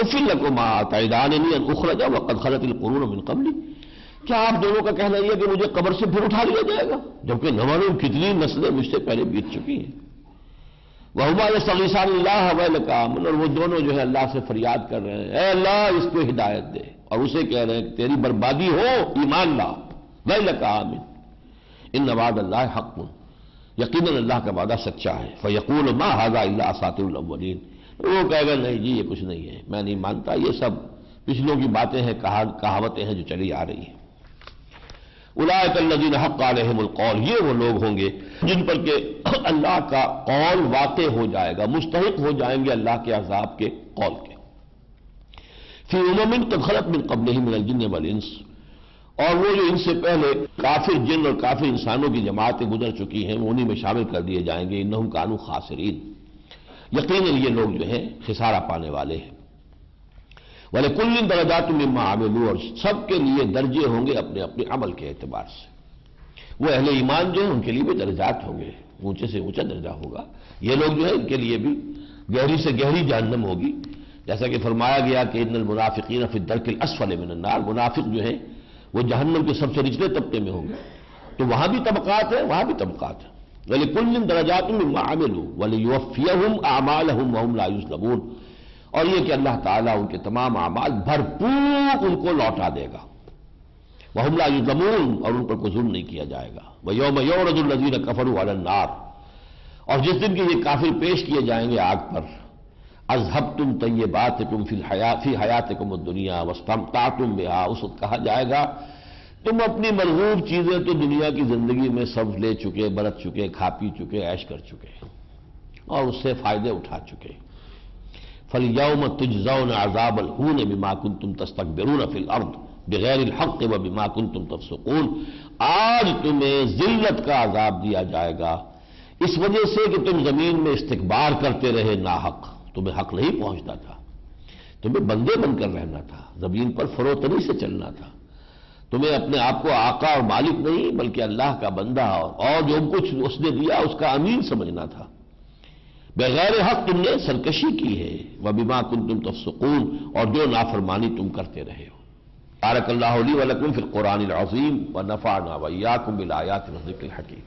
اف لکما تعداننی ان اخرج وقد خلت القرون من قبلی، کیا آپ دونوں کا کہنا یہ کہ مجھے قبر سے پھر اٹھا لیا جائے گا، جبکہ نہ معلوم کتنی نسلیں مجھ سے پہلے بیت چکی ہیں۔ وَهُمَا يَسْتَغِيثَانِ اللَّهَ وَيْلَكَ آمَنَ، اور وہ دونوں جو ہے اللہ سے فریاد کر رہے ہیں، اے اللہ اس کو ہدایت دے، اور اسے کہہ رہے ہیں کہ تیری بربادی ہو، ایمان لا، وَيْلَكَ آمِن إِنَّ وعد اللہ حق، یقیناً اللہ کا وعدہ سچا ہے۔ فَيَقُولُ مَا هَذَا إِلَّا أَسَاطِيرُ الْأَوَّلِينَ، وہ کہے گا نہیں جی یہ کچھ نہیں ہے، میں نہیں مانتا، یہ سب پچھلوں کی باتیں ہیں، کہاوتیں ہیں جو چلی آ رہی ہیں۔ اولئک الذین حق علیہم القول، یہ وہ لوگ ہوں گے جن پر کہ اللہ کا قول واقع ہو جائے گا، مستحق ہو جائیں گے اللہ کے عذاب کے قول کے۔ فی امم قد خلت من قبلہم من الجن والانس، اور وہ جو ان سے پہلے کافر جن اور کافر انسانوں کی جماعتیں گزر چکی ہیں وہ انہی میں شامل کر دیے جائیں گے۔ انہم کانوا خاسرین، یقیناً یہ لوگ جو ہیں خسارہ پانے والے ہیں۔ وَلِكُلٍّ دَرَجَاتٌ مِّمَّا عَمِلُوا، اور سب کے لیے درجے ہوں گے اپنے اپنے عمل کے اعتبار سے۔ وہ اہل ایمان جو ہیں ان کے لیے بھی درجات ہوں گے، اونچے سے اونچا درجہ ہوگا۔ یہ لوگ جو ہے ان کے لیے بھی گہری سے گہری جہنم ہوگی، جیسا کہ فرمایا گیا کہ ان المنافقین فی الدرک الاسفل من النار، منافق جو ہیں وہ جہنم کے سب سے نچلے طبقے میں ہوں گے۔ تو وہاں بھی طبقات ہیں، وہاں بھی طبقات ہیں۔ وَلِكُلٍّ دَرَجَاتٌ مِّمَّا عَمِلُوا وَلِيُوَفِّيَهُمْ أَعْمَالَهُمْ وَهُمْ لَا يُظْلَمُونَ، اور یہ کہ اللہ تعالیٰ ان کے تمام اعمال بھرپور ان کو لوٹا دے گا۔ وَهُمْ لَا يُظْلَمُونَ، اور ان پر کوئی ظلم نہیں کیا جائے گا۔ وَيَوْمَ يُعْرَضُ الَّذِينَ كَفَرُوا عَلَى النَّارِ، اور جس دن کے یہ کافر پیش کیے جائیں گے آگ پر، اذهبتم طیباتکم فی حیاتکم الدنیا واستمتعتم بها، اس وقت کہا جائے گا تم اپنی مرغوب چیزیں تو دنیا کی زندگی میں سب لے چکے، برت چکے، کھا پی چکے، عیش کر چکے اور اس سے فائدے اٹھا چکے۔ فَالْيَوْمَ تُجْزَوْنَ عَذَابَ الْهُونِ بِمَا كُنتُمْ تَسْتَكْبِرُونَ فِي الْأَرْضِ بِغَيْرِ الْحَقِّ وَبِمَا كُنتُمْ تَفْسُقُونَ، آج تمہیں ذلت کا عذاب دیا جائے گا اس وجہ سے کہ تم زمین میں استکبار کرتے رہے ناحق، تمہیں حق نہیں پہنچتا تھا، تمہیں بندے بن کر رہنا تھا، زمین پر فروتنی سے چلنا تھا، تمہیں اپنے آپ کو آقا اور مالک نہیں بلکہ اللہ کا بندہ اور جو کچھ اس نے دیا اس کا امین سمجھنا تھا۔ بغیر حق تم نے سرکشی کی ہے، وَبِمَا كُنتُمْ تَفْسُقُونَ، اور جو نافرمانی تم کرتے رہے ہو۔ بارک اللہ لی ولکم فی القرآن العظیم ونفعنا وإیاکم بالآیات والذکر الحکیم۔